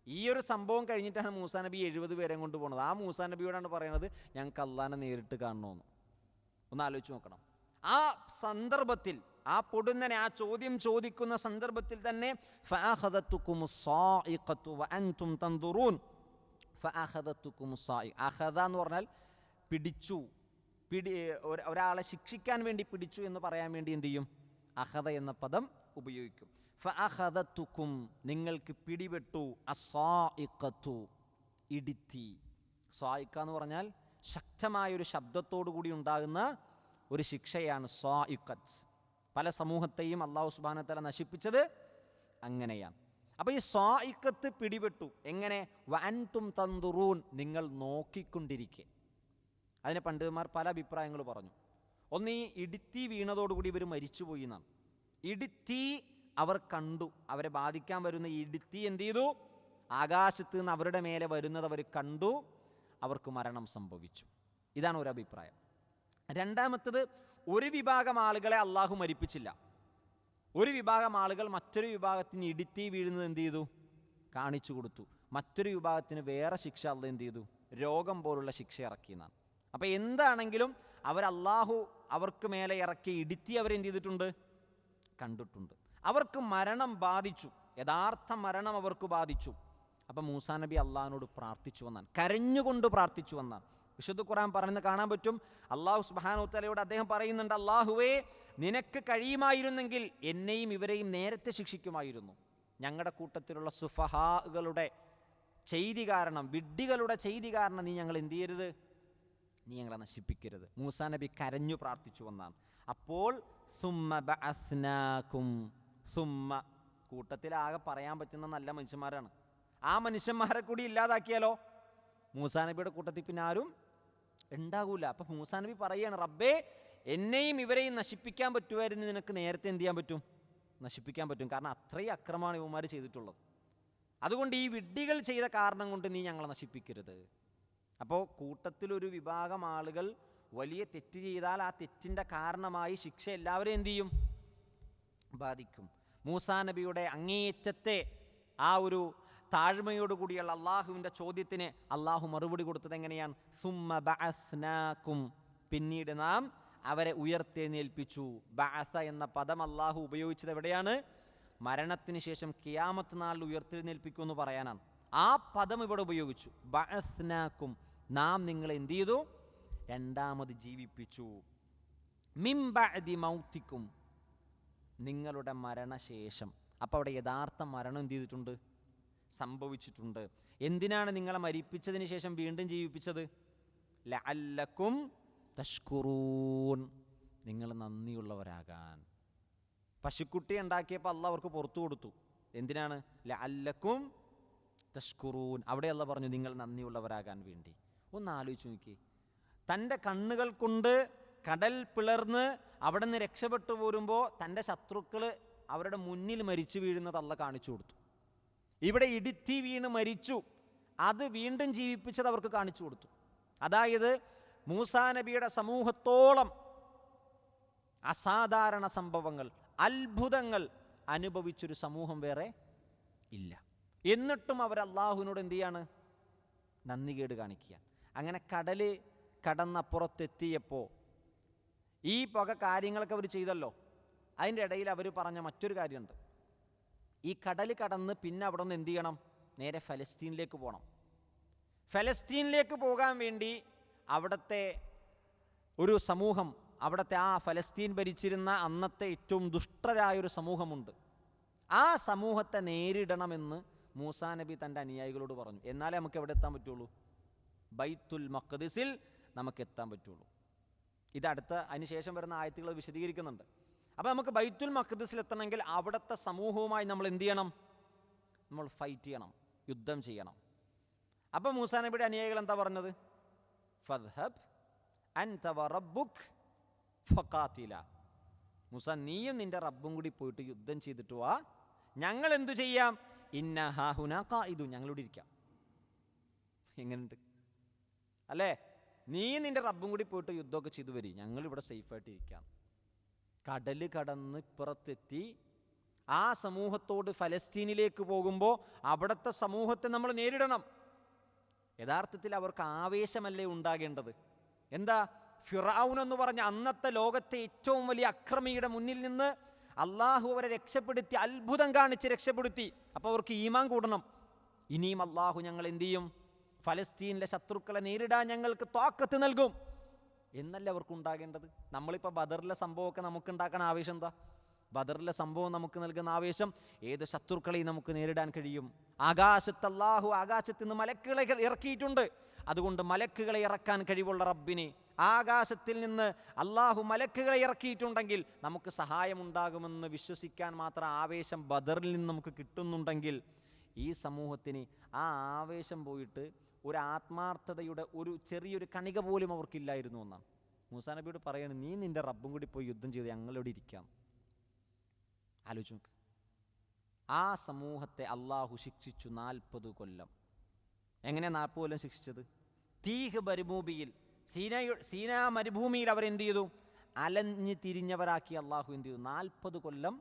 ഈ ഒരു സംഭവം കഴിഞ്ഞിട്ടാണ് മൂസാ നബി 70 പേരെ കൊണ്ട് പോകുന്നത്. ആ മൂസാ നബിയോടാണ് പറയുന്നത്, ഞങ്ങൾക്ക് അള്ളാനെ നേരിട്ട് കാണണമെന്ന്. ഒന്ന് ആലോചിച്ച് നോക്കണം. ആ സന്ദർഭത്തിൽ, ആ പൊടുന്നനെ ആ ചോദ്യം ചോദിക്കുന്ന സന്ദർഭത്തിൽ തന്നെ അഖദ എന്ന് പറഞ്ഞാൽ പിടിച്ചു, ഒരാളെ ശിക്ഷിക്കാൻ വേണ്ടി പിടിച്ചു എന്ന് പറയാൻ വേണ്ടി എന്ത് ചെയ്യും? അഖദ എന്ന പദം ഉപയോഗിക്കും. ഫഅഖദതുകും നിങ്ങൾക്ക് പിടിപെട്ടു, അസ്സായിഖത്തു ഇടിത്തി. സ്വായിക്ക എന്ന് പറഞ്ഞാൽ ശക്തമായൊരു ശബ്ദത്തോടു കൂടി ഉണ്ടാകുന്ന ഒരു ശിക്ഷയാണ് സ്വായിഖത്ത്. പല സമൂഹത്തെയും അല്ലാഹു സുബ്ഹാനഹു വ തആല നശിപ്പിച്ചത് അങ്ങനെയാണ്. അപ്പോൾ ഈ സ്വായിഖത്ത് പിടിപെട്ടു. എങ്ങനെ? വഅൻതും തൻദുറൂൻ നിങ്ങൾ നോക്കിക്കൊണ്ടിരിക്കെ. അതിന് പണ്ഡിതന്മാർ പല അഭിപ്രായങ്ങൾ പറഞ്ഞു. ഒന്ന്, ഈ ഇടിത്തി വീണതോടുകൂടി ഇവർ മരിച്ചുപോയി എന്നാണ്. ഇടിത്തി അവർ കണ്ടു, അവരെ ബാധിക്കാൻ വരുന്ന ഇടിത്തി എന്ത് ചെയ്തു? ആകാശത്ത് നിന്ന് അവരുടെ മേലെ വരുന്നത് അവർ കണ്ടു, അവർക്ക് മരണം സംഭവിച്ചു. ഇതാണ് ഒരു അഭിപ്രായം. രണ്ടാമത്തത്, ഒരു വിഭാഗം ആളുകളെ അള്ളാഹു മരിപ്പിച്ചില്ല. ഒരു വിഭാഗം ആളുകൾ മറ്റൊരു വിഭാഗത്തിന് ഇടിത്തി വീഴുന്നത് എന്ത് ചെയ്തു? കാണിച്ചു കൊടുത്തു. മറ്റൊരു വിഭാഗത്തിന് വേറെ ശിക്ഷ അള്ളാഹ് എന്ത് ചെയ്തു? രോഗം പോലുള്ള ശിക്ഷ ഇറക്കിയെന്നാണ്. അപ്പോൾ എന്താണെങ്കിലും അള്ളാഹു അവർക്ക് മേലെ ഇറക്കി ഇടിത്തി അവരെന്ത് ചെയ്തിട്ടുണ്ട്? കണ്ടിട്ടുണ്ട്. അവർക്ക് മരണം ബാധിച്ചു, യഥാർത്ഥ മരണം അവർക്ക് ബാധിച്ചു. അപ്പം മൂസാ നബി അള്ളാഹിനോട് പ്രാർത്ഥിച്ചു വന്നാണ്, കരഞ്ഞുകൊണ്ട് പ്രാർത്ഥിച്ചു വന്നാണ്. വിശുദ്ധ ഖുർആൻ പറയുന്നത് കാണാൻ പറ്റും. അള്ളാഹു സുബ്ഹാനഹു വ തആലയോട് അദ്ദേഹം പറയുന്നുണ്ട്, അള്ളാഹുവേ, നിനക്ക് കഴിയുമായിരുന്നെങ്കിൽ എന്നെയും ഇവരെയും നേരത്തെ ശിക്ഷിക്കുമായിരുന്നു. ഞങ്ങളുടെ കൂട്ടത്തിലുള്ള സുഫഹാകളുടെ ചെയ്തി കാരണം, വിഡ്ഢികളുടെ ചെയ്തി കാരണം നീ ഞങ്ങൾ എന്ത് ചെയ്യരുത്, നീ ഞങ്ങളെ നശിപ്പിക്കരുത്. മൂസാ നബി കരഞ്ഞു പ്രാർത്ഥിച്ചു എന്നാണ്. അപ്പോൾ സുമ്മ ബഅസ്നാകും, സുമ്മ കൂട്ടത്തിലാകെ പറയാൻ പറ്റുന്ന നല്ല മനുഷ്യന്മാരാണ്. ആ മനുഷ്യന്മാരെ കൂടി ഇല്ലാതാക്കിയാലോ മൂസാ നബിയുടെ കൂട്ടത്തിൽ പിന്നെ ആരും ഉണ്ടാകൂല. അപ്പം മൂസാ നബി പറയുകയാണ്, റബ്ബേ, എന്നെയും ഇവരെയും നശിപ്പിക്കാൻ പറ്റുമായിരുന്നു, നിനക്ക് നേരത്തെ എന്ത് ചെയ്യാൻ പറ്റും, നശിപ്പിക്കാൻ പറ്റും. കാരണം അത്രയും അക്രമമാണ് ഇവന്മാർ ചെയ്തിട്ടുള്ളത്. അതുകൊണ്ട് ഈ വിഡ്ഢികൾ ചെയ്ത കാരണം കൊണ്ട് നീ ഞങ്ങളെ നശിപ്പിക്കരുത്. അപ്പോൾ കൂട്ടത്തിലൊരു വിഭാഗം ആളുകൾ വലിയ തെറ്റ് ചെയ്താൽ ആ തെറ്റിൻ്റെ കാരണമായി ശിക്ഷ എല്ലാവരും എന്തു ചെയ്യും, ബാധിക്കും. മൂസാ നബിയുടെ അങ്ങേയറ്റത്തെ ആ ഒരു താഴ്മയോടുകൂടിയുള്ള അള്ളാഹുവിൻ്റെ ചോദ്യത്തിന് അള്ളാഹു മറുപടി കൊടുത്തത് എങ്ങനെയാണ്? സുമ്മ ബഅസ്നാകും, പിന്നീട് നാം അവരെ ഉയർത്തെഴുന്നേൽപ്പിച്ചു. ബഅസ എന്ന പദം അള്ളാഹു ഉപയോഗിച്ചത് എവിടെയാണ്? മരണത്തിന് ശേഷം ഖിയാമത്ത് നാളിൽ ഉയർത്തെഴുന്നേൽപ്പിക്കുമെന്ന് പറയാനാണ്. ആ പദം ഇവിടെ ഉപയോഗിച്ചു. ബഅസ്നാകും, നാം നിങ്ങളെ എന്ത് ചെയ്തു? രണ്ടാമത് ജീവിപ്പിച്ചു. മിൻ ബഅദി മൗതിക്കും, നിങ്ങളുടെ മരണശേഷം. അപ്പോൾ അവിടെ യഥാർത്ഥ മരണം എന്ത് ചെയ്തിട്ടുണ്ട്? സംഭവിച്ചിട്ടുണ്ട്. എന്തിനാണ് നിങ്ങളെ മരിപ്പിച്ചതിന് ശേഷം വീണ്ടും ജീവിപ്പിച്ചത്? ലഅല്ലക്കും തഷ്കുറൂൻ, നിങ്ങൾ നന്ദിയുള്ളവരാകാൻ. പശുക്കുട്ടി ഉണ്ടാക്കിയപ്പോൾ അള്ളാഹ് അവർക്ക് പുറത്തു കൊടുത്തു. എന്തിനാണ്? ലഅല്ലക്കും തഷ്കുറൂൻ. അവിടെ അള്ളാഹ് പറഞ്ഞു നിങ്ങൾ നന്ദിയുള്ളവരാകാൻ വേണ്ടി. ഒന്ന് ആലോചിച്ച് നോക്കി, തൻ്റെ കണ്ണുകൾ കൊണ്ട് കടൽ പിളർന്ന് അവിടെ നിന്ന് രക്ഷപ്പെട്ടു പോരുമ്പോൾ തൻ്റെ ശത്രുക്കൾ അവരുടെ മുന്നിൽ മരിച്ചു വീഴുന്നത് അള്ളാഹ് കാണിച്ചു കൊടുത്തു. ഇവിടെ ഇടിത്തി വീണ് മരിച്ചു, അത് വീണ്ടും ജീവിപ്പിച്ചത് അവർക്ക് കാണിച്ചു കൊടുത്തു. അതായത് മൂസാ നബിയുടെ സമൂഹത്തോളം അസാധാരണ സംഭവങ്ങൾ, അത്ഭുതങ്ങൾ അനുഭവിച്ചൊരു സമൂഹം വേറെ ഇല്ല. എന്നിട്ടും അവർ അള്ളാഹുവിനോട് എന്ത് ചെയ്യാണ്? നന്ദികേട് കാണിക്കുക. അങ്ങനെ കടല് കടന്നപ്പുറത്തെത്തിയപ്പോൾ ഈ വക കാര്യങ്ങളൊക്കെ അവർ ചെയ്തല്ലോ. അതിൻ്റെ ഇടയിൽ അവർ പറഞ്ഞ മറ്റൊരു കാര്യമുണ്ട്. ഈ കടൽ കടന്ന് പിന്നെ അവിടെ നിന്ന് എന്ത് ചെയ്യണം? നേരെ ഫലസ്തീനിലേക്ക് പോകണം. ഫലസ്തീനിലേക്ക് പോകാൻ വേണ്ടി അവിടുത്തെ ഒരു സമൂഹം, അവിടുത്തെ ആ ഫലസ്തീൻ ഭരിച്ചിരുന്ന അന്നത്തെ ഏറ്റവും ദുഷ്ടരായൊരു സമൂഹമുണ്ട്. ആ സമൂഹത്തെ നേരിടണമെന്ന് മൂസാ നബി തൻ്റെ അനുയായികളോട് പറഞ്ഞു. എന്നാലേ നമുക്ക് എവിടെ എത്താൻ പറ്റുള്ളൂ? ബൈത്തുൽ മഖ്ദിസിൽ നമുക്ക് എത്താൻ പറ്റുള്ളൂ. ഇതടുത്ത അതിനുശേഷം വരുന്ന ആയത്തുകൾ വിശദീകരിക്കുന്നുണ്ട്. അപ്പോൾ നമുക്ക് ബൈത്തുൽ മഖ്ദിസിൽ എത്തണമെങ്കിൽ അവിടുത്തെ സമൂഹവുമായി നമ്മൾ എന്ത് ചെയ്യണം? നമ്മൾ ഫൈറ്റ് ചെയ്യണം, യുദ്ധം ചെയ്യണം. അപ്പോൾ മൂസാ നബിയുടെ അനുയായികൾ എന്താ പറഞ്ഞത്? ഫദ്ഹബ് അൻത വറബ്ബുക് ഫഖാതില. മൂസ, നീയും നിന്റെ റബ്ബും കൂടി പോയിട്ട് യുദ്ധം ചെയ്തിട്ട് വാ, ഞങ്ങൾ എന്തു ചെയ്യാം? ഇന്ന ഹാഹുന ഖായിദു, ഞങ്ങളോട് ഇരിക്കാം. എങ്ങനെയുണ്ട് അല്ലേ? നീ നിന്റെ റബ്ബും കൂടി പോയിട്ട് യുദ്ധമൊക്കെ ചെയ്തു വരി, ഞങ്ങളിവിടെ സേഫായിട്ട് ഇരിക്കാം. കടല് കടന്ന് ഇപ്പുറത്തെത്തി ആ സമൂഹത്തോട് ഫലസ്തീനിലേക്ക് പോകുമ്പോൾ അവിടുത്തെ സമൂഹത്തെ നമ്മൾ നേരിടണം. യഥാർത്ഥത്തിൽ അവർക്ക് ആവേശമല്ലേ ഉണ്ടാകേണ്ടത്? എന്താ? ഫിറഔൻ എന്ന് പറഞ്ഞ അന്നത്തെ ലോകത്തെ ഏറ്റവും വലിയ അക്രമിയുടെ മുന്നിൽ നിന്ന് അള്ളാഹു അവരെ രക്ഷപ്പെടുത്തി, അത്ഭുതം കാണിച്ച് രക്ഷപ്പെടുത്തി. അപ്പോൾ അവർക്ക് ഈമാൻ കൂടണം. ഇനിയും അള്ളാഹു ഞങ്ങൾ എന്തു ചെയ്യും? ഫലസ്തീനിലെ ശത്രുക്കളെ നേരിടാൻ ഞങ്ങൾക്ക് താക്കത്ത് നൽകും എന്നല്ല അവർക്ക് ഉണ്ടാകേണ്ടത്. നമ്മളിപ്പോൾ ബദറിലെ സംഭവമൊക്കെ നമുക്ക് ഉണ്ടാക്കുന്ന ആവേശം എന്താ? ബദറിലെ സംഭവം നമുക്ക് നൽകുന്ന ആവേശം ഏത് ശത്രുക്കളെയും നമുക്ക് നേരിടാൻ കഴിയും. അള്ളാഹു ആകാശത്ത് നിന്ന് മലക്കുകളെ ഇറക്കിയിട്ടുണ്ട്. അതുകൊണ്ട് മലക്കുകളെ ഇറക്കാൻ കഴിവുള്ള റബ്ബിനെ, ആകാശത്തിൽ നിന്ന് അള്ളാഹു മലക്കുകളെ ഇറക്കിയിട്ടുണ്ടെങ്കിൽ നമുക്ക് സഹായമുണ്ടാകുമെന്ന് വിശ്വസിക്കാൻ മാത്രം ആവേശം ബദറിൽ നിന്ന് നമുക്ക് കിട്ടുന്നുണ്ടെങ്കിൽ ഈ സമൂഹത്തിന് ആ ആവേശം പോയിട്ട് ഒരു ആത്മാർത്ഥതയുടെ ഒരു ചെറിയൊരു കണിക പോലും അവർക്കില്ലായിരുന്നു എന്നാണ്. മൂസാ നബിയോട് പറയാണ്, നീ നിന്റെ റബ്ബും കൂടി പോയി യുദ്ധം ചെയ്ത് ഞങ്ങളിവിടെ ഇരിക്കാം. ആലോചിച്ച് നോക്ക്. ആ സമൂഹത്തെ അള്ളാഹു ശിക്ഷിച്ചു 40 കൊല്ലം. എങ്ങനെ 40 കൊല്ലം ശിക്ഷിച്ചത്? തീഹ് മരുഭൂമിയിൽ, സീനാ മരുഭൂമിയിൽ അവരെന്ത് ചെയ്തു? അലഞ്ഞ് തിരിഞ്ഞവരാക്കി അള്ളാഹു എന്ത് ചെയ്തു? 40 കൊല്ലം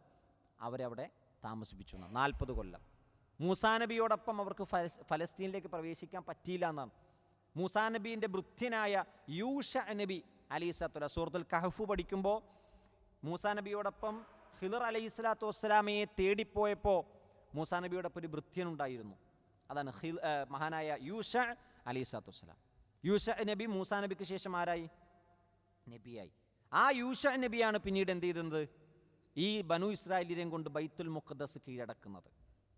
അവരവിടെ താമസിപ്പിച്ചു. 40 കൊല്ലം. മൂസാ നബിയോടൊപ്പം അവർക്ക് ഫലസ്തീനിലേക്ക് പ്രവേശിക്കാൻ പറ്റിയില്ല എന്നാണ്. മൂസാ നബീൻ്റെ ഭൃത്യനായ യൂഷ നബി അലൈഹിസ്സലാത്തു സൂറത്തുൽ കഹഫ് പഠിക്കുമ്പോൾ മൂസാ നബിയോടൊപ്പം ഖിദർ അലൈഹിസ്സലാത്തു വസ്സലാമയെ തേടിപ്പോയപ്പോൾ മൂസാ നബിയോടൊപ്പം ഒരു ഭൃത്യനുണ്ടായിരുന്നു. അതാണ് മഹാനായ യൂഷ അലൈഹിസ്സലാത്തു വസ്സലാം. യൂഷ നബി മൂസാ നബിക്ക് ശേഷം ആരായി? നബിയായി. ആ യൂഷ നബിയാണ് പിന്നീട് എന്ത് ചെയ്തത്? ഈ ബനു ഇസ്രായേലിനെയും കൊണ്ട് ബൈത്തുൽ മുഖദ്ദസ് കീഴടക്കുന്നത്.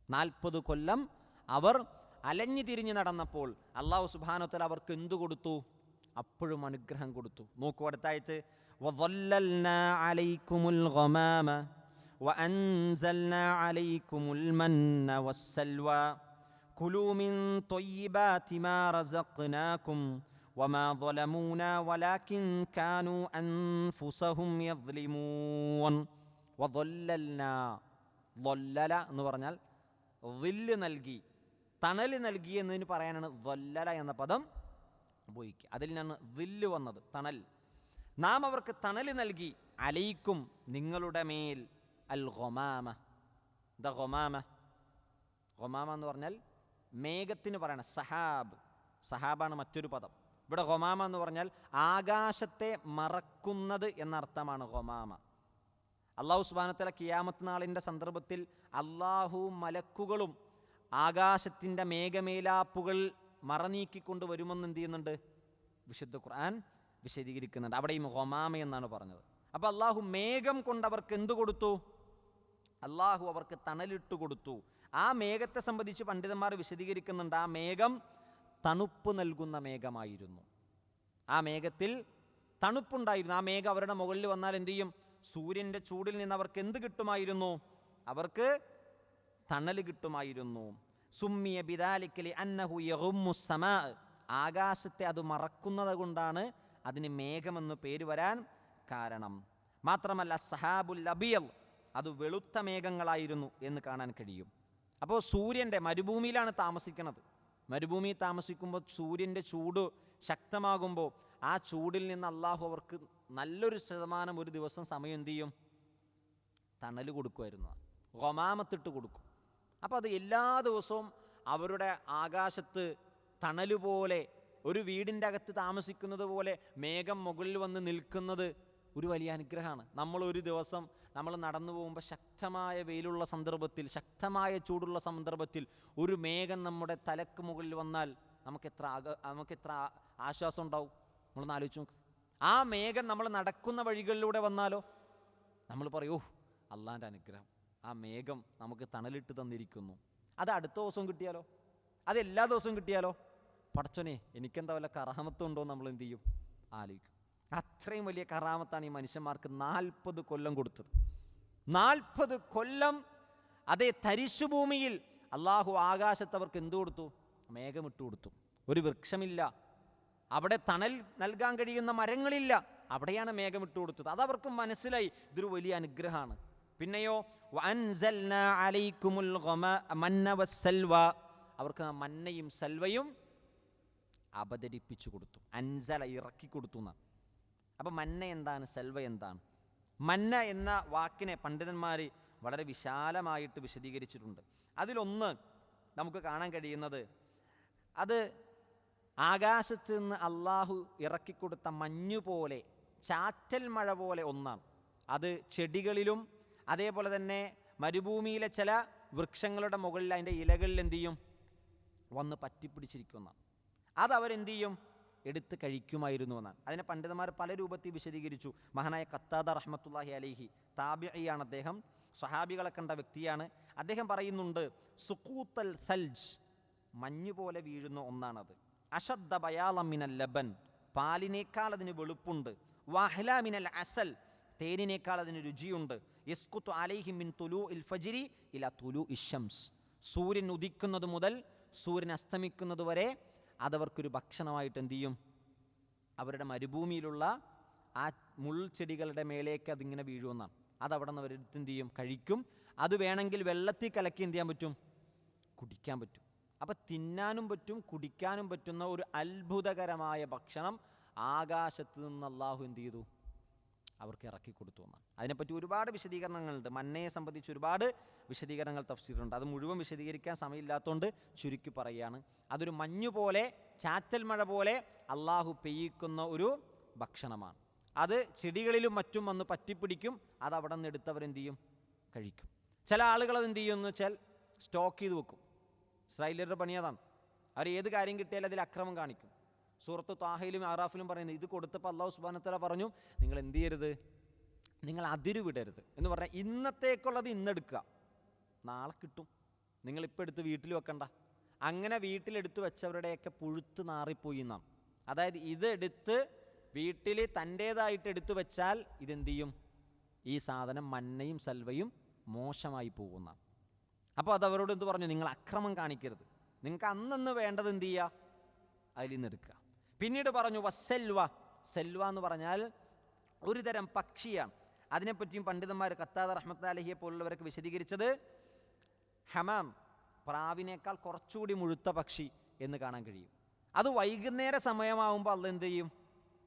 40 കൊല്ലം അവർ അലഞ്ഞു തിരിഞ്ഞ് നടന്നപ്പോൾ അള്ളാഹു സുബ്ഹാനഹു വ തആല അവർക്ക് എന്തു കൊടുത്തു? അപ്പോഴും അനുഗ്രഹം കൊടുത്തു. നോക്കൂ അടുത്തായിട്ട്, വദല്ലൽനാ അലൈക്കുമുൽ ഗമാമ വഅൻസൽനാ അലൈക്കുമുൽ മന്ന വസ്സൽവ കുലൂ മിൻ ത്വയ്യിബാതി മാ റസഖ്നാകും വമാ ളലമൂനാ വലാകിൻ കാനൂ അൻഫുസഹും യദ്ലിമൂൻ. വദല്ലൽനാ, ദല്ലല എന്ന് പറഞ്ഞാൽ ദില്ല് നൽകി, തണൽ നൽകി എന്നതിന് പറയാനാണ് ദല്ലല എന്ന പദം ഉപയോഗിക്കുക. അതിൽ നിന്നാണ് ദില്ല് വന്നത്, തണൽ. നാം അവർക്ക് തണൽ നൽകി, അലൈക്കും നിങ്ങളുടെ മേൽ, അൽ ഗമാമ. ദ ഗമാമ, ഗമാമ എന്ന് പറഞ്ഞാൽ മേഘത്തിന് പറയണ സഹാബ്, സഹാബാണ് മറ്റൊരു പദം. ഇവിടെ ഗമാമ എന്ന് പറഞ്ഞാൽ ആകാശത്തെ മറക്കുന്നത് എന്നർത്ഥമാണ് ഗമാമ. അള്ളാഹു സുബ്ഹാനഹു വ തആല ഖിയാമത്ത് നാളിൻ്റെ സന്ദർഭത്തിൽ അള്ളാഹു മലക്കുകളും ആകാശത്തിൻ്റെ മേഘമേലാപ്പുകൾ മറനീക്കിക്കൊണ്ട് വരുമെന്ന് എന്ത് ചെയ്യുന്നുണ്ട്? വിശുദ്ധ ഖുർആൻ വിശദീകരിക്കുന്നുണ്ട്. അവിടെയും ഗമാമ എന്നാണ് പറഞ്ഞത്. അപ്പോൾ അള്ളാഹു മേഘം കൊണ്ടവർക്ക് എന്തു കൊടുത്തു? അള്ളാഹു അവർക്ക് തണലിട്ട് കൊടുത്തു. ആ മേഘത്തെ സംബന്ധിച്ച് പണ്ഡിതന്മാർ വിശദീകരിക്കുന്നുണ്ട്. ആ മേഘം തണുപ്പ് നൽകുന്ന മേഘമായിരുന്നു. ആ മേഘത്തിൽ തണുപ്പുണ്ടായിരുന്നു. ആ മേഘം അവരുടെ മുകളിൽ വന്നാൽ എന്തു ചെയ്യും? സൂര്യൻ്റെ ചൂടിൽ നിന്ന് അവർക്ക് എന്ത് കിട്ടുമായിരുന്നു? അവർക്ക് തണൽ കിട്ടുമായിരുന്നു. സുമ്മിയ ബിദാലിക്കലി അന്നഹു യഗുമ്മു സമാ, ആകാശത്തെ അത് മറക്കുന്നത് കൊണ്ടാണ് അതിന് മേഘമെന്ന് പേര് വരാൻ കാരണം. മാത്രമല്ല സഹാബുൽ അബിയൽ, അത് വെളുത്ത മേഘങ്ങളായിരുന്നു എന്ന് കാണാൻ കഴിയും. അപ്പോൾ സൂര്യൻ്റെ, മരുഭൂമിയിലാണ് താമസിക്കുന്നത്. മരുഭൂമിയിൽ താമസിക്കുമ്പോൾ സൂര്യൻ്റെ ചൂട് ശക്തമാകുമ്പോൾ ആ ചൂടിൽ നിന്ന് അള്ളാഹു അവർക്ക് നല്ലൊരു ശതമാനം ഒരു ദിവസം സമയം എന്തു ചെയ്യും? തണൽ കൊടുക്കുമായിരുന്നു, ഗമാമത്തിട്ട് കൊടുക്കും. അപ്പോൾ അത് എല്ലാ ദിവസവും അവരുടെ ആകാശത്ത് തണൽ പോലെ, ഒരു വീടിൻ്റെ അകത്ത് താമസിക്കുന്നത് പോലെ മേഘം മുകളിൽ വന്ന് നിൽക്കുന്നത് ഒരു വലിയ അനുഗ്രഹമാണ്. നമ്മളൊരു ദിവസം നമ്മൾ നടന്നു പോകുമ്പോൾ ശക്തമായ വെയിലുള്ള സന്ദർഭത്തിൽ, ശക്തമായ ചൂടുള്ള സന്ദർഭത്തിൽ ഒരു മേഘം നമ്മുടെ തലക്ക് മുകളിൽ വന്നാൽ നമുക്കെത്ര ആശ്വാസം ഉണ്ടാവും? നമ്മളൊന്ന് ആലോചിച്ച് നോക്ക്. ആ മേഘം നമ്മൾ നടക്കുന്ന വഴികളിലൂടെ വന്നാലോ നമ്മൾ പറയൂ, അള്ളാൻ്റെ അനുഗ്രഹം, ആ മേഘം നമുക്ക് തണലിട്ട് തന്നിരിക്കുന്നു. അത് അടുത്ത ദിവസവും കിട്ടിയാലോ? അത് എല്ലാ ദിവസവും കിട്ടിയാലോ? പടച്ചോനെ എനിക്കെന്താ വല്ല കറാമത്തുണ്ടോ നമ്മൾ എന്ത് ചെയ്യും? ആലോചിക്കും. അത്രയും വലിയ കറാമത്താണ് ഈ മനുഷ്യന്മാർക്ക് 40 കൊല്ലം കൊടുത്തത്. 40 കൊല്ലം അതേ തരിശുഭൂമിയിൽ അള്ളാഹു ആകാശത്ത് അവർക്ക് എന്തു കൊടുത്തു? മേഘമിട്ട് കൊടുത്തു. ഒരു വൃക്ഷമില്ല, അവിടെ തണൽ നൽകാൻ കഴിയുന്ന മരങ്ങളില്ല, അവിടെയാണ് മേഘമിട്ട് കൊടുത്തത്. അതവർക്ക് മനസ്സിലായി, ഇതൊരു വലിയ അനുഗ്രഹമാണ്. പിന്നെയോ വഅൻസൽനാ അലൈക്കുമുൽ മന്ന വസ്സൽവ, അവർക്ക് മന്നയും സൽവയും അവതരിപ്പിച്ചു കൊടുത്തു. അൻസല, ഇറക്കി കൊടുത്തു എന്നാണ്. അപ്പം മന്ന എന്താണ്? സൽവ എന്താണ്? മന്ന എന്ന വാക്കിനെ പണ്ഡിതന്മാർ വളരെ വിശാലമായിട്ട് വിശദീകരിച്ചിട്ടുണ്ട്. അതിലൊന്ന് നമുക്ക് കാണാൻ കഴിയുന്നത്, അത് ആകാശത്ത് നിന്ന് അള്ളാഹു ഇറക്കിക്കൊടുത്ത മഞ്ഞുപോലെ, ചാറ്റൽ മഴ പോലെ ഒന്നാണ്. അത് ചെടികളിലും അതേപോലെ തന്നെ മരുഭൂമിയിലെ ചില വൃക്ഷങ്ങളുടെ മുകളിൽ അതിൻ്റെ ഇലകളിൽ എന്തു ചെയ്യും? വന്ന് പറ്റിപ്പിടിച്ചിരിക്കുന്ന അതവരെന്ത് ചെയ്യും? എടുത്ത് കഴിക്കുമായിരുന്നു എന്നാണ്. അതിനെ പണ്ഡിതന്മാർ പല രൂപത്തിൽ വിശദീകരിച്ചു. മഹാനായ ഖത്താദ റഹ്മത്തുള്ളാഹി അലൈഹി, താബിഈയാണ് അദ്ദേഹം, സ്വഹാബികളെ കണ്ട വ്യക്തിയാണ്. അദ്ദേഹം പറയുന്നുണ്ട്, സുഖൂത്തൽ സൽജ്, മഞ്ഞ് പോലെ വീഴുന്ന ഒന്നാണത്. അഷദ്ദ ബയാള മിനൽ ലബൻ, പാലിനേക്കാൾ അതിന് വെളുപ്പുണ്ട്. വഅഹ്ലാ മിനൽ അസൽ, തേനിനേക്കാൾ അതിന് രുചിയുണ്ട്. യസ്കുതു അലൈഹി മിൻ തുലൂഇൽ ഫജ്രി ഇലാ തുലൂഇ ശംസ്, സൂര്യൻ ഉദിക്കുന്നത് മുതൽ സൂര്യൻ അസ്തമിക്കുന്നത് വരെ അതവർക്കൊരു ഭക്ഷണമായിട്ട് എന്തു ചെയ്യും? അവരുടെ മരുഭൂമിയിലുള്ള ആ മുൾച്ചെടികളുടെ മേലേക്ക് അതിങ്ങനെ വീഴുമെന്നാണ്. അതവിടെ നിന്ന് അവരെടുത്ത് എന്ത് ചെയ്യും? കഴിക്കും. അത് വേണമെങ്കിൽ വെള്ളത്തിൽ കലക്കി എന്ത് ചെയ്യാൻ പറ്റും? കുടിക്കാൻ പറ്റും. അപ്പം തിന്നാനും പറ്റും കുടിക്കാനും പറ്റുന്ന ഒരു അത്ഭുതകരമായ ഭക്ഷണം ആകാശത്ത് നിന്ന് അള്ളാഹു എന്ത് ചെയ്തു? അവർക്ക് ഇറക്കി കൊടുത്തു എന്നാണ്. അതിനെപ്പറ്റി ഒരുപാട് വിശദീകരണങ്ങളുണ്ട്. മന്നയെ സംബന്ധിച്ച് ഒരുപാട് വിശദീകരണങ്ങൾ തഫ്സീറുണ്ട്. അത് മുഴുവൻ വിശദീകരിക്കാൻ സമയമില്ലാത്തതുകൊണ്ട് ചുരുക്കി പറയുകയാണ്. അതൊരു മഞ്ഞുപോലെ, ചാറ്റൽ മഴ പോലെ അള്ളാഹു പെയ്യിക്കുന്ന ഒരു ഭക്ഷണമാണ്. അത് ചെടികളിലും മറ്റും വന്ന് പറ്റിപ്പിടിക്കും. അത് അവിടെ നിന്ന് എടുത്തവരെന്ത് ചെയ്യും? കഴിക്കും. ചില ആളുകൾ അതെന്ത് ചെയ്യുമെന്ന് വെച്ചാൽ സ്റ്റോക്ക് ചെയ്ത് വെക്കും. ഇസ്രായേലിയരുടെ പണി അതാണ്. അവർ ഏത് കാര്യം കിട്ടിയാലും അതിൽ അക്രമം കാണിക്കും. സൂറത്ത് ത്വാഹയിലും ആറാഫിലും പറയുന്നത്. ഇത് കൊടുത്തപ്പോൾ അല്ലാഹു സുബ്ഹാനഹു വ തആല പറഞ്ഞു, നിങ്ങൾ എന്ത് ചെയ്യരുത്, നിങ്ങൾ അതിര് വിടരുത് എന്ന് പറഞ്ഞാൽ ഇന്നത്തേക്കുള്ളത് ഇന്നെടുക്കുക, നാളെ കിട്ടും, നിങ്ങളിപ്പോൾ എടുത്ത് വീട്ടിൽ വെക്കണ്ട. അങ്ങനെ വീട്ടിലെടുത്ത് വെച്ചവരുടെയൊക്കെ പുഴുത്ത് നാറിപ്പോയി എന്നാണ്. അതായത് ഇതെടുത്ത് വീട്ടിൽ തൻ്റേതായിട്ട് എടുത്തു വെച്ചാൽ ഇതെന്ത് ചെയ്യും, ഈ സാധനം മന്നയും സൽവയും മോശമായി പോകുന്നതാണ്. അപ്പോൾ അതവരോട് എന്ത് പറഞ്ഞു, നിങ്ങൾ അക്രമം കാണിക്കരുത്, നിങ്ങൾക്ക് അന്നന്ന് വേണ്ടത് എന്ത് ചെയ്യുക, അതിൽ നിന്ന് എടുക്കുക. പിന്നീട് പറഞ്ഞു വസ്സൽവ, സെൽവ എന്ന് പറഞ്ഞാൽ ഒരു തരം പക്ഷിയാണ്. അതിനെപ്പറ്റിയും പണ്ഡിതന്മാർ ഖത്താദ റഹ്മത്തുള്ളാഹി അലൈഹിയെ പോലുള്ളവരൊക്കെ വിശദീകരിച്ചത് ഹമാം, പ്രാവിനേക്കാൾ കുറച്ചുകൂടി മുഴുത്ത പക്ഷി എന്ന് കാണാൻ കഴിയും. അത് വൈകുന്നേര സമയമാകുമ്പോൾ അള്ള എന്ത് ചെയ്യും,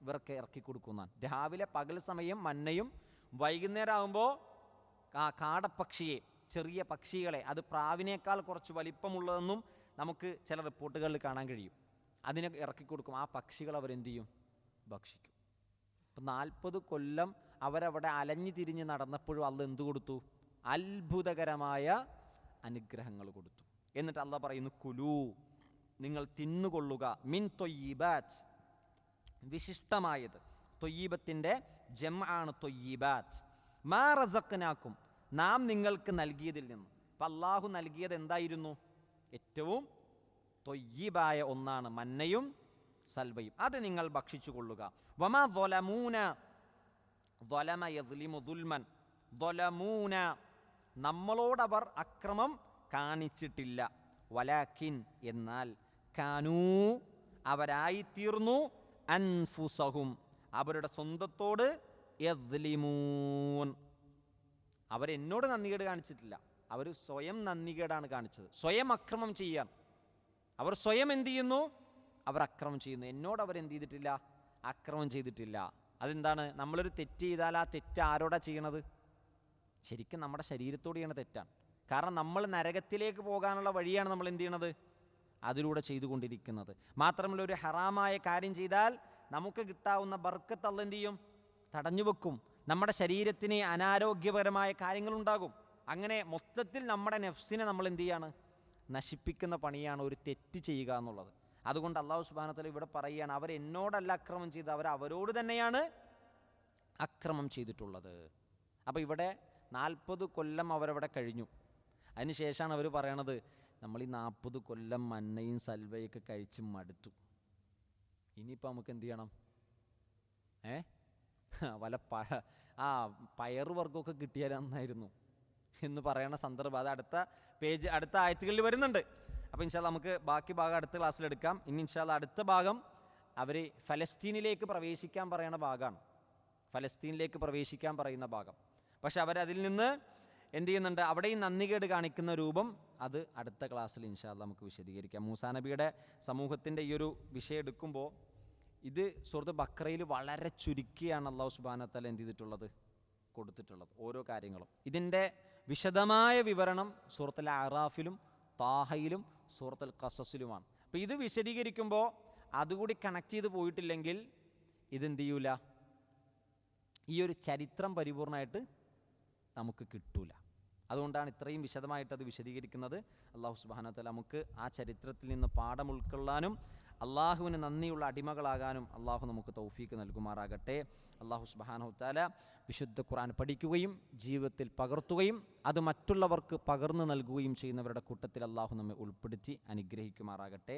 ഇവർക്ക് ഇറക്കി കൊടുക്കുന്നതാണ്. രാവിലെ പകൽ സമയം മന്നയും, വൈകുന്നേരം ആകുമ്പോൾ ആ കാടപ്പക്ഷിയെ, ചെറിയ പക്ഷികളെ, അത് പ്രാവിനേക്കാൾ കുറച്ച് വലിപ്പമുള്ളതെന്നും നമുക്ക് ചില റിപ്പോർട്ടുകളിൽ കാണാൻ കഴിയും. അതിനെ ഇറക്കി കൊടുക്കും. ആ പക്ഷികൾ അവരെന്ത് ചെയ്യും, ഭക്ഷിക്കും. ഇപ്പം 40 കൊല്ലം അവരവിടെ അലഞ്ഞു തിരിഞ്ഞ് നടന്നപ്പോഴും അള്ള എന്ത് കൊടുത്തു, അത്ഭുതകരമായ അനുഗ്രഹങ്ങൾ കൊടുത്തു. എന്നിട്ട് അള്ള പറയുന്നു കുലൂ, നിങ്ങൾ തിന്നുകൊള്ളുക, മിൻ തൊയ്യിബാറ്റ്, വിശിഷ്ടമായത്. തൊയ്യിബത്തിൻ്റെ ജംആണ് തൊയ്യിബാറ്റ്. മാ റസഖ്നാക്കും, നാം നിങ്ങൾക്ക് നൽകിയതിൽ നിന്ന്. അപ്പം അള്ളാഹു നൽകിയത് എന്തായിരുന്നു, ഏറ്റവും തൊയ്യിബായ ഒന്നാണ് മന്നയും സൽവയും, അത് നിങ്ങൾ ഭക്ഷിച്ചു കൊള്ളുക. വമാ ദൊലമൂന, ദൊലമ യസ്ലിമു ദുൽമൻ, ദൊലമൂന നമ്മളോടവർ അക്രമം കാണിച്ചിട്ടില്ല. വലാക്കിൻ എന്നാൽ, കാനൂ അവരായിത്തീർന്നു, അൻഫുസഹും അവരുടെ സ്വന്തത്തോട്, യസ്ലിമൂൻ അവരെന്നോട് നന്ദികേട് കാണിച്ചിട്ടില്ല, അവർ സ്വയം നന്ദികേടാണ് കാണിച്ചത്, സ്വയം അക്രമം ചെയ്യാൻ. അവർ സ്വയം എന്ത് ചെയ്യുന്നു, അവർ അക്രമം ചെയ്യുന്നു. എന്നോട് അവരെന്ത് ചെയ്തിട്ടില്ല, അക്രമം ചെയ്തിട്ടില്ല. അതെന്താണ്, നമ്മളൊരു തെറ്റ് ചെയ്താൽ ആ തെറ്റ് ആരോടാ ചെയ്യണത്, ശരിക്കും നമ്മുടെ ശരീരത്തോട് ചെയ്യണ തെറ്റാണ്. കാരണം നമ്മൾ നരകത്തിലേക്ക് പോകാനുള്ള വഴിയാണ് നമ്മൾ എന്ത് ചെയ്യണത്, അതിലൂടെ ചെയ്തുകൊണ്ടിരിക്കുന്നത്. മാത്രമല്ല ഒരു ഹറാമായ കാര്യം ചെയ്താൽ നമുക്ക് കിട്ടാവുന്ന ബർക്കത്ത് അള്ളാഹു എന്ത് ചെയ്യും, തടഞ്ഞു വെക്കും. നമ്മുടെ ശരീരത്തിന് അനാരോഗ്യപരമായ കാര്യങ്ങളുണ്ടാകും. അങ്ങനെ മൊത്തത്തിൽ നമ്മുടെ നെഫ്സിനെ നമ്മൾ എന്ത് ചെയ്യാണ്, നശിപ്പിക്കുന്ന പണിയാണ് ഒരു തെറ്റ് ചെയ്യുക എന്നുള്ളത്. അതുകൊണ്ട് അല്ലാഹു സുബ്ഹാനഹു വ തആല ഇവിടെ പറയുകയാണ്, അവർ എന്നോടല്ല അക്രമം ചെയ്ത്, അവരോട് തന്നെയാണ് അക്രമം ചെയ്തിട്ടുള്ളത്. അപ്പോൾ ഇവിടെ 40 കൊല്ലം അവരവിടെ കഴിഞ്ഞു. അതിനുശേഷമാണ് അവർ പറയണത്, നമ്മൾ ഈ 40 കൊല്ലം മന്നയും സൽവയൊക്കെ കഴിച്ച് മടുത്തു, ഇനിയിപ്പോൾ നമുക്ക് എന്ത് ചെയ്യണം, വല്ല പയറുവർഗ്ഗമൊക്കെ കിട്ടിയാൽ നന്നായിരുന്നു എന്ന് പറയണ സന്ദർഭം അത് അടുത്ത ആയത്തുകളിൽ വരുന്നുണ്ട്. അപ്പോൾ ഇൻഷാ അല്ലാഹ് നമുക്ക് ബാക്കി ഭാഗം അടുത്ത ക്ലാസ്സിലെടുക്കാം. ഇനി ഇൻഷാ അല്ലാഹ് അടുത്ത ഭാഗം അവർ ഫലസ്തീനിലേക്ക് പ്രവേശിക്കാൻ പറയുന്ന ഭാഗമാണ്, ഫലസ്തീനിലേക്ക് പ്രവേശിക്കാൻ പറയുന്ന ഭാഗം. പക്ഷെ അവരതിൽ നിന്ന് എന്ത് ചെയ്യുന്നുണ്ട്, അവിടെയും നന്ദികേട് കാണിക്കുന്ന രൂപം, അത് അടുത്ത ക്ലാസ്സിൽ ഇൻഷാ അല്ലാഹ് നമുക്ക് വിശദീകരിക്കാം. മൂസാ നബിയുടെ സമൂഹത്തിൻ്റെ ഈ ഒരു വിഷയം എടുക്കുമ്പോൾ ഇത് സൂറത്ത് ബഖറയിൽ വളരെ ചുരുക്കിയാണ് അല്ലാഹു സുബ്ഹാനഹു വ തആല എന്ത് ചെയ്തിട്ടുള്ളത്, കൊടുത്തിട്ടുള്ളത് ഓരോ കാര്യങ്ങളും. ഇതിൻ്റെ വിശദമായ വിവരണം സൂറത്തുൽ അറാഫിലും താഹയിലും സൂറത്തുൽ ഖസസിലുമാണ്. അപ്പോൾ ഇത് വിശദീകരിക്കുമ്പോൾ അതുകൂടി കണക്ട് ചെയ്ത് പോയിട്ടില്ലെങ്കിൽ ഇതെന്ത് ചെയ്യൂല, ഈ ഒരു ചരിത്രം പരിപൂർണമായിട്ട് നമുക്ക് കിട്ടൂല. അതുകൊണ്ടാണ് ഇത്രയും വിശദമായിട്ട് അത് വിശദീകരിക്കുന്നത്. അല്ലാഹു സുബ്ഹാനഹു വ തആല നമുക്ക് ആ ചരിത്രത്തിൽ നിന്ന് പാഠം ഉൾക്കൊള്ളാനും അള്ളാഹുവിന് നന്ദിയുള്ള അടിമകളാകാനും അള്ളാഹു നമുക്ക് തൗഫീക്ക് നൽകുമാറാകട്ടെ. അള്ളാഹു സുബ്ഹാനഹു വ തആല വിശുദ്ധ ഖുർആൻ പഠിക്കുകയും ജീവിതത്തിൽ പകർത്തുകയും അത് മറ്റുള്ളവർക്ക് പകർന്നു നൽകുകയും ചെയ്യുന്നവരുടെ കൂട്ടത്തിൽ അള്ളാഹു നമ്മെ ഉൾപ്പെടുത്തി അനുഗ്രഹിക്കുമാറാകട്ടെ.